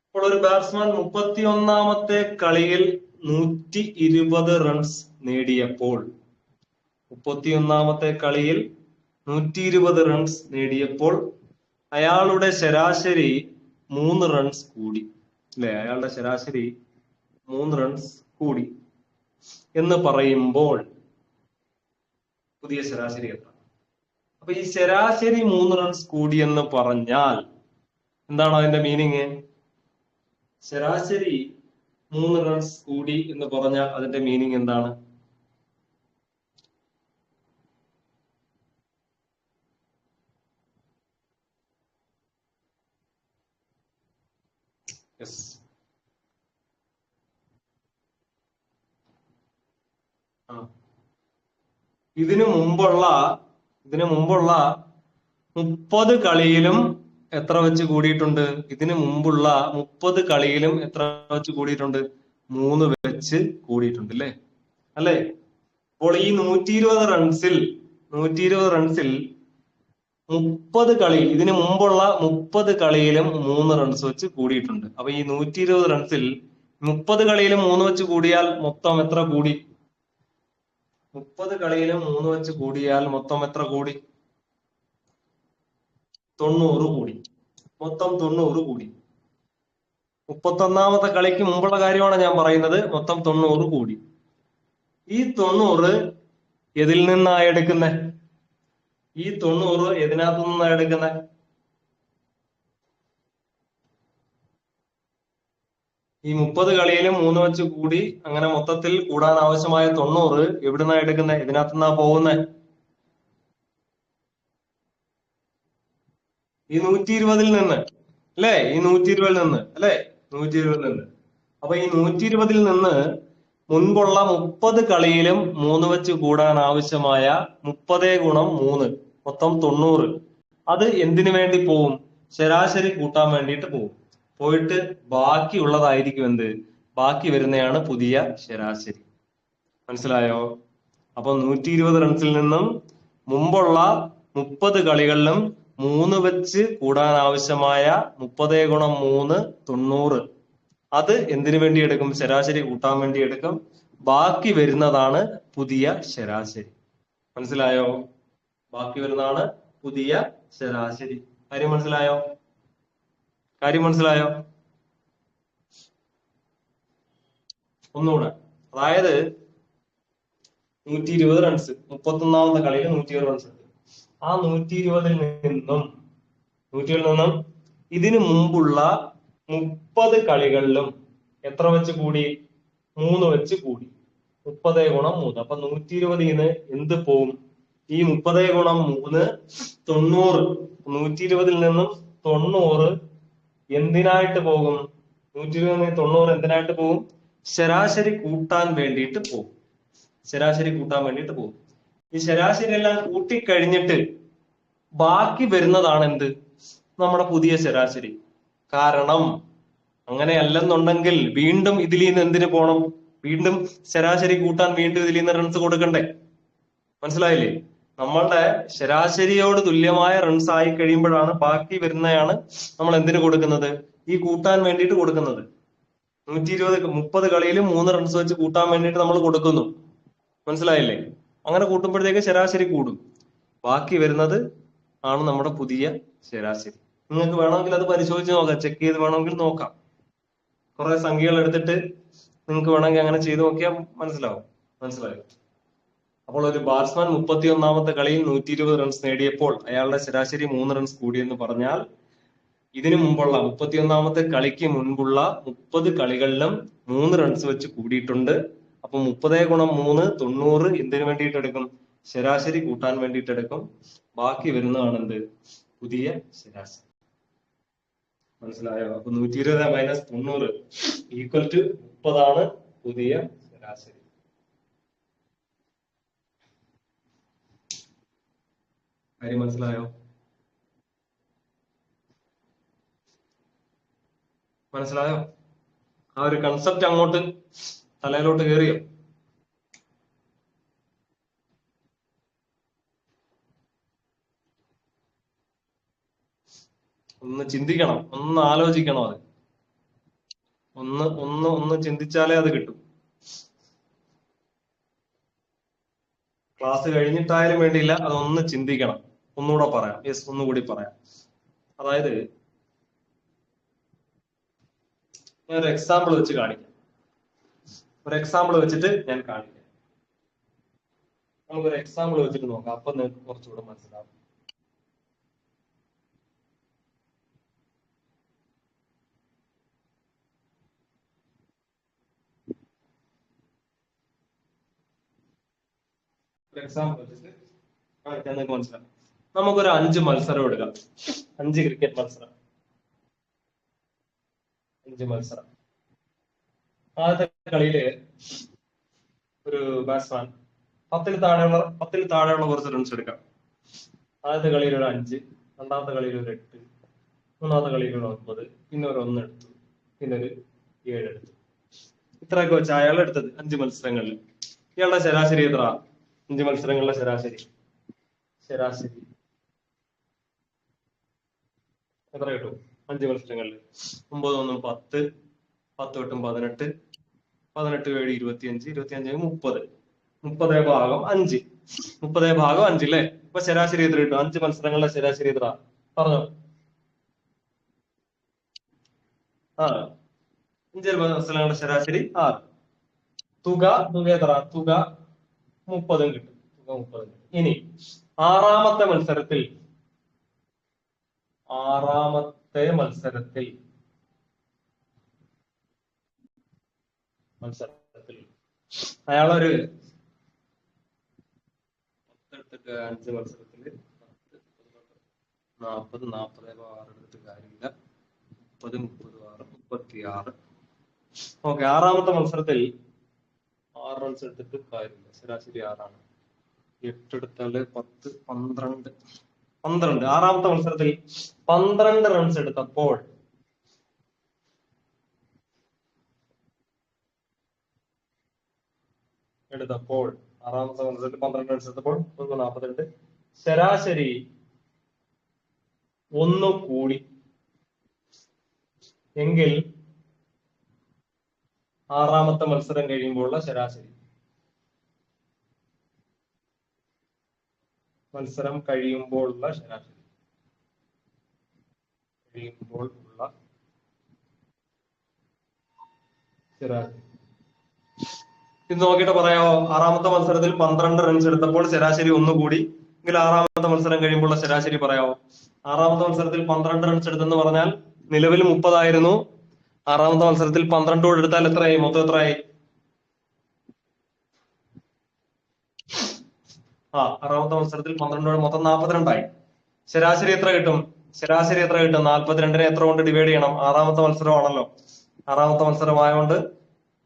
അപ്പോൾ ഒരു ബാറ്റ്സ്മാൻ 31ാമത്തെ കളിയിൽ 120 റൺസ് നേടിയപ്പോൾ 31ാമത്തെ കളിയിൽ 120 റൺസ് നേടിയപ്പോൾ അയാളുടെ ശരാശരി 3 റൺസ് കൂടി അല്ലെ? അയാളുടെ ശരാശരി 3 റൺസ് കൂടി എന്ന് പറയുമ്പോൾ പുതിയ ശരാശരി എത്ര? അപ്പൊ ഈ ശരാശരി 3 റൺസ് കൂടി എന്ന് പറഞ്ഞാൽ എന്താണ് അതിന്റെ മീനിങ്? ശരാശരി 3 റൺസ് കൂടി എന്ന് പറഞ്ഞാൽ അതിന്റെ മീനിങ് എന്താണ്? യെസ്, ഇതിനു മുമ്പുള്ള 30 കളിയിലും എത്ര വെച്ച് കൂടിയിട്ടുണ്ട്? ഇതിനു മുമ്പുള്ള 30 കളിയിലും എത്ര വെച്ച് കൂടിയിട്ടുണ്ട്? 3 വെച്ച് കൂടിയിട്ടുണ്ട് അല്ലേ? അപ്പോൾ ഈ 120 റൺസിൽ 30 കളിയിൽ ഇതിനു മുമ്പുള്ള 30 കളിയിലും 3 റൺസ് വെച്ച് കൂടിയിട്ടുണ്ട്. അപ്പൊ ഈ 120 റൺസിൽ 30 കളിയിലും 3 വെച്ച് കൂടിയാൽ മൊത്തം എത്ര കൂടി? 30 കളിയിലും 3 വെച്ച് കൂടിയാൽ മൊത്തം എത്ര കൂടി? 90 കൂടി. മൊത്തം 90 കൂടി. 31ാമത്തെ കളിക്ക് മുമ്പുള്ള കാര്യമാണ് ഞാൻ പറയുന്നത്. മൊത്തം 90 കൂടി. ഈ 90 എതിൽ നിന്നാ എടുക്കുന്നത്? ഈ 90 എതിനകത്തു നിന്നാ എടുക്കുന്നത്? ഈ 30 കളിയിലും 3 വെച്ച് കൂടി. അങ്ങനെ മൊത്തത്തിൽ കൂടാൻ ആവശ്യമായ 90 എവിടുന്നാ എടുക്കുന്നത്? ഇതിനകത്തു നിന്നാ പോകുന്നത്. ഈ 120 നിന്ന് അല്ലേ? ഈ 120 നിന്ന് അല്ലേ? 120 നിന്ന്. അപ്പൊ ഈ 120 നിന്ന് മുൻപുള്ള 30 കളിയിലും 3 വെച്ച് കൂടാൻ ആവശ്യമായ 30 ഗുണം 3 മൊത്തം 90. അത് എന്തിനു വേണ്ടി പോവും? ശരാശരി കൂട്ടാൻ വേണ്ടിയിട്ട് പോവും. പോയിട്ട് ബാക്കിയുള്ളതായിരിക്കും എന്ത്? ബാക്കി വരുന്നതാണ് പുതിയ ശരാശരി. മനസ്സിലായോ? അപ്പൊ 120 റൺസിൽ നിന്നും മുമ്പുള്ള 30 കളികളിലും 3 വെച്ച് കൂടാൻ ആവശ്യമായ 30 ഗുണം 3 90. അത് എന്തിനു വേണ്ടി എടുക്കും? ശരാശരി കൂട്ടാൻ വേണ്ടി എടുക്കും. ബാക്കി വരുന്നതാണ് പുതിയ ശരാശരി. മനസ്സിലായോ? ബാക്കി വരുന്നതാണ് പുതിയ ശരാശരി. കാര്യം മനസ്സിലായോ? ഒന്നുകൂടെ. അതായത് 120 റൺസ് 31ാമത്തെ കളിയിൽ 120 റൺസ് ഉണ്ട്. ആ 120 നിന്നും ഇതിനു മുമ്പുള്ള 30 കളികളിലും എത്ര വെച്ച് കൂടി? 3 വെച്ച് കൂടി. 30 ഗുണം 3. അപ്പൊ 120 എന്ത് പോവും? ഈ 30 ഗുണം 3 90. 120 നിന്നും 90 എന്തിനായിട്ട് പോകും? 120 90 എന്തിനായിട്ട് പോകും? ശരാശരി കൂട്ടാൻ വേണ്ടിയിട്ട് പോകും. ഈ ശരാശരി എല്ലാം കൂട്ടിക്കഴിഞ്ഞിട്ട് ബാക്കി വരുന്നതാണ് എന്ത്? നമ്മുടെ പുതിയ ശരാശരി. കാരണം അങ്ങനെയല്ലെന്നുണ്ടെങ്കിൽ വീണ്ടും ഇതിൽ നിന്ന് എന്തിനു പോണം? വീണ്ടും ശരാശരി കൂട്ടാൻ വീണ്ടും ഇതിൽ നിന്ന് റൺസ് കൊടുക്കണ്ടേ? മനസ്സിലായില്ലേ? നമ്മളുടെ ശരാശരിയോട് തുല്യമായ റൺസ് ആയി കഴിയുമ്പോഴാണ് ബാക്കി വരുന്നതാണ് നമ്മൾ എന്തിനു കൊടുക്കുന്നത്? ഈ കൂട്ടാൻ വേണ്ടിയിട്ട് കൊടുക്കുന്നത്. 30 കളിയിലും 3 റൺസ് വെച്ച് കൂട്ടാൻ വേണ്ടിയിട്ട് നമ്മൾ കൊടുക്കുന്നു. മനസ്സിലായില്ലേ? അങ്ങനെ കൂട്ടുമ്പോഴത്തേക്ക് ശരാശരി കൂടും. ബാക്കി വരുന്നത് ആണ് നമ്മുടെ പുതിയ ശരാശരി. നിങ്ങൾക്ക് വേണമെങ്കിൽ അത് പരിശോധിച്ച് നോക്കാം, ചെക്ക് ചെയ്ത് വേണമെങ്കിൽ നോക്കാം. കുറെ സംഖ്യകൾ എടുത്തിട്ട് നിങ്ങൾക്ക് വേണമെങ്കിൽ അങ്ങനെ ചെയ്ത് നോക്കിയാൽ മനസ്സിലായോ? അപ്പോൾ ഒരു ബാറ്റ്സ്മാൻ 31ാമത്തെ കളിയിൽ 120 റൺസ് നേടിയപ്പോൾ അയാളുടെ ശരാശരി 3 റൺസ് കൂടിയെന്ന് പറഞ്ഞാൽ ഇതിനു മുമ്പുള്ള 31ാമത്തെ കളിക്ക് മുൻപുള്ള 30 കളികളിലും 3 റൺസ് വെച്ച് കൂടിയിട്ടുണ്ട്. അപ്പൊ 30 ഗുണം 3 90 എന്തിനു വേണ്ടിയിട്ട് എടുക്കും? ശരാശരി കൂട്ടാൻ വേണ്ടിയിട്ട് എടുക്കും. ബാക്കി വരുന്നതാണ് എന്ത്? പുതിയ ശരാശരി. മനസ്സിലായോ? അപ്പൊ 120 മൈനസ് 90 ഈക്വൽ ടു 30 ആണ് പുതിയ ശരാശരി. കാര്യം മനസ്സിലായോ? ആ ഒരു കൺസെപ്റ്റ് അങ്ങോട്ട് തലയിലോട്ട് കയറിയോ? ഒന്ന് ചിന്തിക്കണം, ഒന്ന് ആലോചിക്കണം. അത് ഒന്ന് ചിന്തിച്ചാലേ അത് കിട്ടും. ക്ലാസ് കഴിഞ്ഞിട്ടായാലും വേണ്ടിയില്ല, അതൊന്ന് ചിന്തിക്കണം. ഒന്നുകൂടെ പറയാം. ഒന്നുകൂടി പറയാം. അതായത് ഞാൻ ഒരു എക്സാമ്പിൾ വെച്ച് കാണിക്കാം. ഒരു എക്സാമ്പിൾ വെച്ചിട്ട് ഞാൻ കാണിക്കാം. നമുക്കൊരു എക്സാമ്പിൾ വെച്ചിട്ട് നോക്കാം. അപ്പൊ നിങ്ങൾക്ക് കുറച്ചുകൂടെ മനസ്സിലാവും. എക്സാമ്പിൾ വെച്ചിട്ട് കാണിക്കാൻ നിങ്ങൾക്ക് മനസ്സിലാവും. നമുക്കൊരു 5 മത്സരം എടുക്കാം. 5 ക്രിക്കറ്റ് മത്സരം. 5 മത്സരം. ആദ്യത്തെ കളിയില് ഒരു ബാറ്റ്സ്മാൻ 10ൽ താഴെയുള്ള കുറച്ച് റൺസ് എടുക്കാം. ആദ്യത്തെ കളിയിൽ ഒരു 5, രണ്ടാമത്തെ കളിയിൽ ഒരു 8, മൂന്നാമത്തെ കളിയിൽ ഒരു 9, പിന്നെ ഒരു 1 എടുത്തു, പിന്നെ ഒരു 7 എടുത്തു. ഇത്രയൊക്കെ വെച്ച് അയാൾ എടുത്തത് 5 മത്സരങ്ങളിൽ. ഇയാളുടെ ശരാശരി എത്ര? 5 മത്സരങ്ങളിലെ ശരാശരി എത്ര കിട്ടും? 5 മത്സരങ്ങളിൽ 9 1 10, 10 8 18, 18 7 25, 25 30, 30 ഭാഗം 5, 30 ഭാഗം 5 അല്ലേ? അപ്പൊ ശരാശരി എത്ര കിട്ടും? 5 മത്സരങ്ങളിലെ ശരാശരി എത്ര? പറഞ്ഞോ. 5 മത്സരങ്ങളുടെ ശരാശരി 6. തുക എത്ര? തുക 30 കിട്ടും. ഇനി ആറാമത്തെ മത്സരത്തിൽ അയാളൊരു 5 മത്സരത്തില് 40 6 എടുത്തിട്ട് കാര്യമില്ല. 30 36 36. ഓക്കെ, ആറാമത്തെ മത്സരത്തിൽ 6 റൺസ് എടുത്തിട്ട് കാര്യമില്ല. ശരാശരി 6 ആണ്. 8 എടുത്താല് 10 12. ആറാമത്തെ മത്സരത്തിൽ 12 റൺസ് എടുത്തപ്പോൾ ആറാമത്തെ മത്സരത്തിൽ 12 റൺസ് എടുത്തപ്പോൾ 42. ശരാശരി 1 കൂടി എങ്കിൽ ആറാമത്തെ മത്സരം കഴിയുമ്പോഴുള്ള ശരാശരി. ഇത് നോക്കിയിട്ട് പറയാമോ? ആറാമത്തെ മത്സരത്തിൽ 12 റൺസ് എടുത്തപ്പോൾ ശരാശരി 1 കൂടി എങ്കിൽ ആറാമത്തെ മത്സരം കഴിയുമ്പോഴുള്ള ശരാശരി പറയാമോ? ആറാമത്തെ മത്സരത്തിൽ 12 റൺസ് എടുത്തെന്ന് പറഞ്ഞാൽ നിലവിൽ 30 ആയിരുന്നു. ആറാമത്തെ മത്സരത്തിൽ 12 കൂടെ എടുത്താൽ എത്രയായി? മൊത്തം എത്രയായി? ആറാമത്തെ മത്സരത്തിൽ 12 മൊത്തം 42 ആയി. ശരാശരി എത്ര കിട്ടും? 42നെ എത്ര കൊണ്ട് ഡിവൈഡ് ചെയ്യണം? ആറാമത്തെ മത്സരമാണല്ലോ. ആറാമത്തെ മത്സരമായതുകൊണ്ട്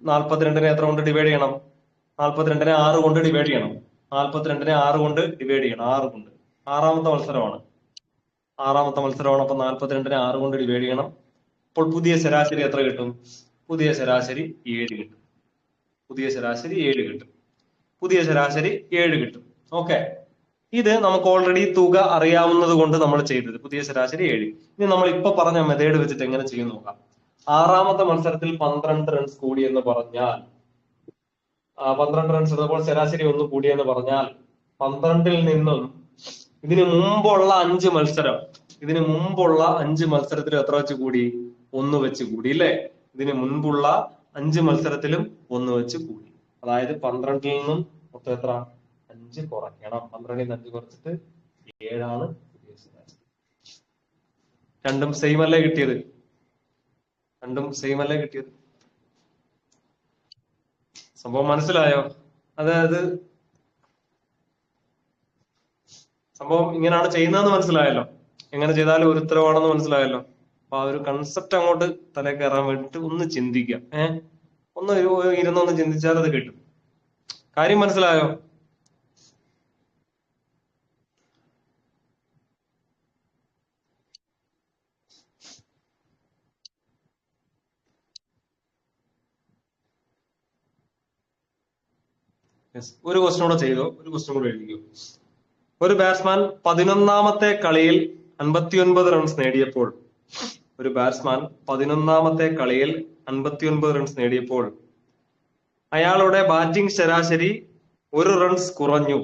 42നെ എത്ര കൊണ്ട് ഡിവൈഡ് ചെയ്യണം? 42നെ 6 കൊണ്ട് ഡിവൈഡ് ചെയ്യണം. 42-നെ 6 കൊണ്ട് ഡിവൈഡ് ചെയ്യണം. 6 കൊണ്ട്. ആറാമത്തെ മത്സരമാണ്. അപ്പൊ 42-നെ 6 കൊണ്ട് ഡിവൈഡ് ചെയ്യണം. അപ്പോൾ പുതിയ ശരാശരി എത്ര കിട്ടും? പുതിയ ശരാശരി 7 കിട്ടും. പുതിയ ശരാശരി 7 കിട്ടും. ഓക്കെ, ഇത് നമുക്ക് ഓൾറെഡി തുക അറിയാവുന്നത് കൊണ്ട് നമ്മൾ ചെയ്തത്. പുതിയ ശരാശരി 7. ഇനി നമ്മൾ ഇപ്പൊ പറഞ്ഞ മെത്തേഡ് വെച്ചിട്ട് എങ്ങനെ ചെയ്യും നോക്കാം. ആറാമത്തെ മത്സരത്തിൽ 12 റൺസ് കൂടി എന്ന് പറഞ്ഞാൽ 12 റൺസ് എടുത്തപ്പോൾ ശരാശരി 1 കൂടി എന്ന് പറഞ്ഞാൽ 12-ൽ നിന്നും ഇതിന് മുമ്പുള്ള 5 മത്സരത്തിൽ എത്ര വെച്ച് കൂടി? 1 വെച്ച് കൂടി അല്ലേ? ഇതിന് മുൻപുള്ള 5 മത്സരത്തിലും 1 വെച്ച് കൂടി. അതായത് 12-ൽ നിന്നും മൊത്തം എത്ര? 5 കുറയ്ക്കണം. 12-ൽ നിന്ന് 5 കുറച്ചിട്ട് 7 പുതിയ ശരാശരി. രണ്ടും സെയിം അല്ലേ കിട്ടിയത്? സംഭവം മനസ്സിലായോ? അതായത് സംഭവം ഇങ്ങനെയാണ് ചെയ്യുന്നതെന്ന് മനസ്സിലായല്ലോ. എങ്ങനെ ചെയ്താലും ഒരു ഉത്തരവാണെന്ന് മനസ്സിലായല്ലോ. അപ്പൊ ആ ഒരു കൺസെപ്റ്റ് അങ്ങോട്ട് തലേ കയറാൻ വേണ്ടിട്ട് ഒന്ന് ചിന്തിക്കാം. ഒന്ന് ഇരുന്നൊന്ന് ചിന്തിച്ചാൽ അത് കിട്ടും. കാര്യം മനസ്സിലായോ? ഒരു ക്വസ്റ്റ്യൻ കൂടെ ചെയ്തോ, ഒരു ക്വസ്റ്റ്യൻ കൂടെ എഴുതിക്കോ. ഒരു ബാറ്റ്സ്മാൻ 11-ാമത്തെ കളിയിൽ 59 റൺസ് നേടിയപ്പോൾ അയാളുടെ ബാറ്റിംഗ് ശരാശരി 1 റൺസ് കുറഞ്ഞു.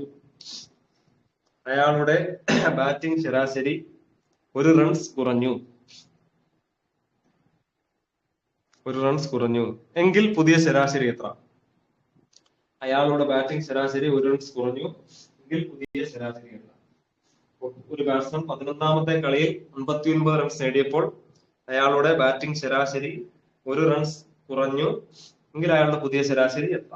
എങ്കിൽ പുതിയ ശരാശരി എത്ര? അയാളുടെ ബാറ്റിംഗ് ശരാശരി 1 റൺസ് കുറഞ്ഞു എങ്കിൽ പുതിയ ശരാശരി എത്ര? ഒരു ബാറ്റ്സ്മാൻ 11-ാമത്തെ കളിയിൽ 59 റൺസ് നേടിയപ്പോൾ അയാളുടെ ബാറ്റിംഗ് ശരാശരി 1 റൺസ് കുറഞ്ഞു എങ്കിൽ അയാളുടെ പുതിയ ശരാശരി എത്ര?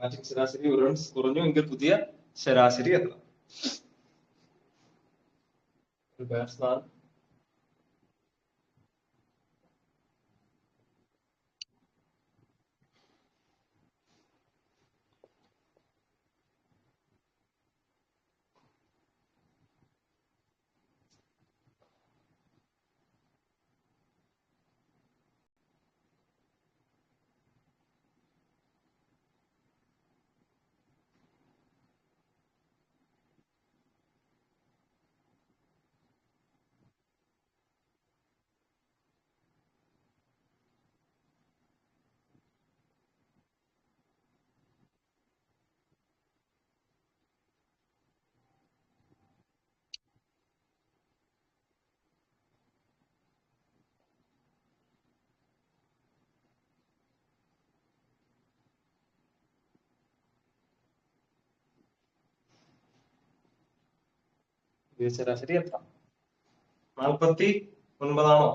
ബാറ്റിംഗ് ശരാശരി 1 റൺസ് കുറഞ്ഞു എങ്കിൽ പുതിയ ശരാശരി എത്ര? ഒരു ബാറ്റ്സ്മാൻ ശരാശരി എത്ര? 49ആണോ?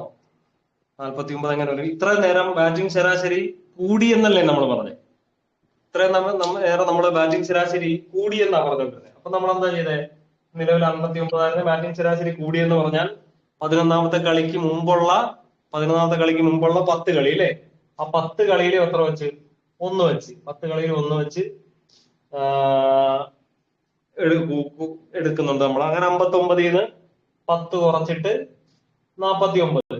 49 എങ്ങനെ വരും? ഇത്ര നേരം ബാറ്റിംഗ് ശരാശരി കൂടി എന്നല്ലേ നമ്മൾ പറഞ്ഞത്? ഇത്രയും നേരം നമ്മള് ബാറ്റിംഗ് ശരാശരി കൂടി എന്നാ പറഞ്ഞോണ്ടിരുന്നത്. അപ്പൊ നമ്മൾ എന്താ ചെയ്തേ? നിലവിൽ 59 ബാറ്റിംഗ് ശരാശരി കൂടി എന്ന് പറഞ്ഞാൽ 11-ാമത്തെ കളിക്ക് മുമ്പുള്ള 10 കളി അല്ലേ? ആ 10 കളിയിൽ എത്ര വെച്ച്? 1 വെച്ച്. 10 കളിയിൽ 1 വെച്ച് എടുക്കുന്നുണ്ട് നമ്മൾ. അങ്ങനെ 59-ൽ നിന്ന് 10 കുറച്ചിട്ട് 49.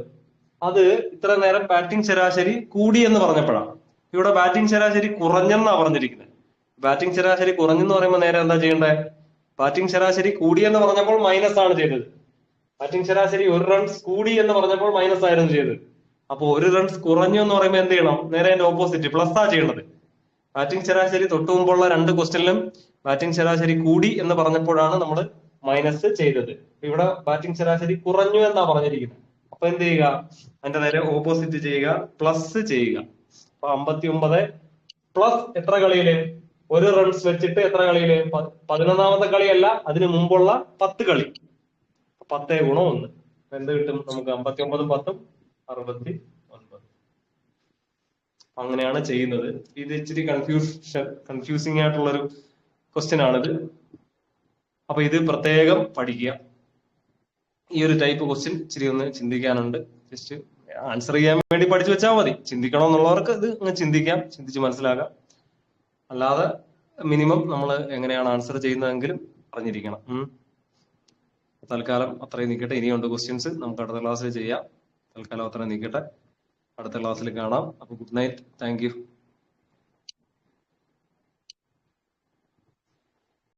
അത് ഇത്ര നേരം ബാറ്റിംഗ് ശരാശരി കൂടി എന്ന് പറഞ്ഞപ്പോഴാണ്. ഇവിടെ ബാറ്റിംഗ് ശരാശരി കുറഞ്ഞെന്നാ പറഞ്ഞിരിക്കുന്നത്. ബാറ്റിംഗ് ശരാശരി കുറഞ്ഞെന്ന് പറയുമ്പോൾ നേരെ എന്താ ചെയ്യേണ്ടത്? ബാറ്റിംഗ് ശരാശരി കൂടി എന്ന് പറഞ്ഞപ്പോൾ മൈനസ് ആണ് ചെയ്തത്. ബാറ്റിംഗ് ശരാശരി 1 റൺസ് കൂടി എന്ന് പറഞ്ഞപ്പോൾ മൈനസ് ആയിരുന്നു ചെയ്തത്. അപ്പൊ 1 റൺസ് കുറഞ്ഞു എന്ന് പറയുമ്പോൾ എന്ത് ചെയ്യണം? നേരെ അതിന്റെ ഓപ്പോസിറ്റ് പ്ലസ് ആ ചെയ്യേണ്ടത്. ബാറ്റിംഗ് ശരാശരി തൊട്ടു മുമ്പുള്ള 2 ക്വസ്റ്റ്യനിലും ബാറ്റിംഗ് ശരാശരി കൂടി എന്ന് പറഞ്ഞപ്പോഴാണ് നമ്മൾ മൈനസ് ചെയ്തത്. ഇവിടെ ബാറ്റിംഗ് ശരാശരി കുറഞ്ഞു എന്നാ പറഞ്ഞിരിക്കുന്നത്. അപ്പൊ എന്ത് ചെയ്യുക? അതിന്റെ നേരെ ഓപ്പോസിറ്റ് ചെയ്യുക, പ്ലസ് ചെയ്യുക. അപ്പൊ 59 പ്ലസ് എത്ര കളിയില്? 1 റൺസ് വെച്ചിട്ട് എത്ര കളിയില്? 11-ാമത്തെ കളിയല്ല, അതിന് മുമ്പുള്ള 10 കളി. 10 ഗുണം 1. എന്ത് കിട്ടും നമുക്ക്? 59 10 69. അങ്ങനെയാണ് ചെയ്യുന്നത്. ഇത് ഇച്ചിരി കൺഫ്യൂസിംഗ് ആയിട്ടുള്ളൊരു ക്വസ്റ്റ്യൻ ആണിത്. അപ്പൊ ഇത് പ്രത്യേകം പഠിക്കുക. ഈ ഒരു ടൈപ്പ് ക്വസ്റ്റ്യൻ ഇച്ചിരി ഒന്ന് ചിന്തിക്കാനുണ്ട്. ജസ്റ്റ് ആൻസർ ചെയ്യാൻ വേണ്ടി പഠിച്ചു വെച്ചാൽ മതി. ചിന്തിക്കണം എന്നുള്ളവർക്ക് ഇത് അങ്ങ് ചിന്തിക്കാം, ചിന്തിച്ച് മനസ്സിലാക്കാം. അല്ലാതെ മിനിമം നമ്മൾ എങ്ങനെയാണ് ആൻസർ ചെയ്യുന്നതെങ്കിലും അറിഞ്ഞിരിക്കണം. തൽക്കാലം അത്രയും നിൽക്കട്ടെ. ഇനിയുണ്ട് ക്വസ്റ്റ്യൻസ്, നമുക്ക് അടുത്ത ക്ലാസ്സിൽ ചെയ്യാം. തൽക്കാലം അത്രയും നിൽക്കട്ടെ. അടുത്ത ക്ലാസ്സിൽ കാണാം. അപ്പൊ ഗുഡ് നൈറ്റ്. Thank you.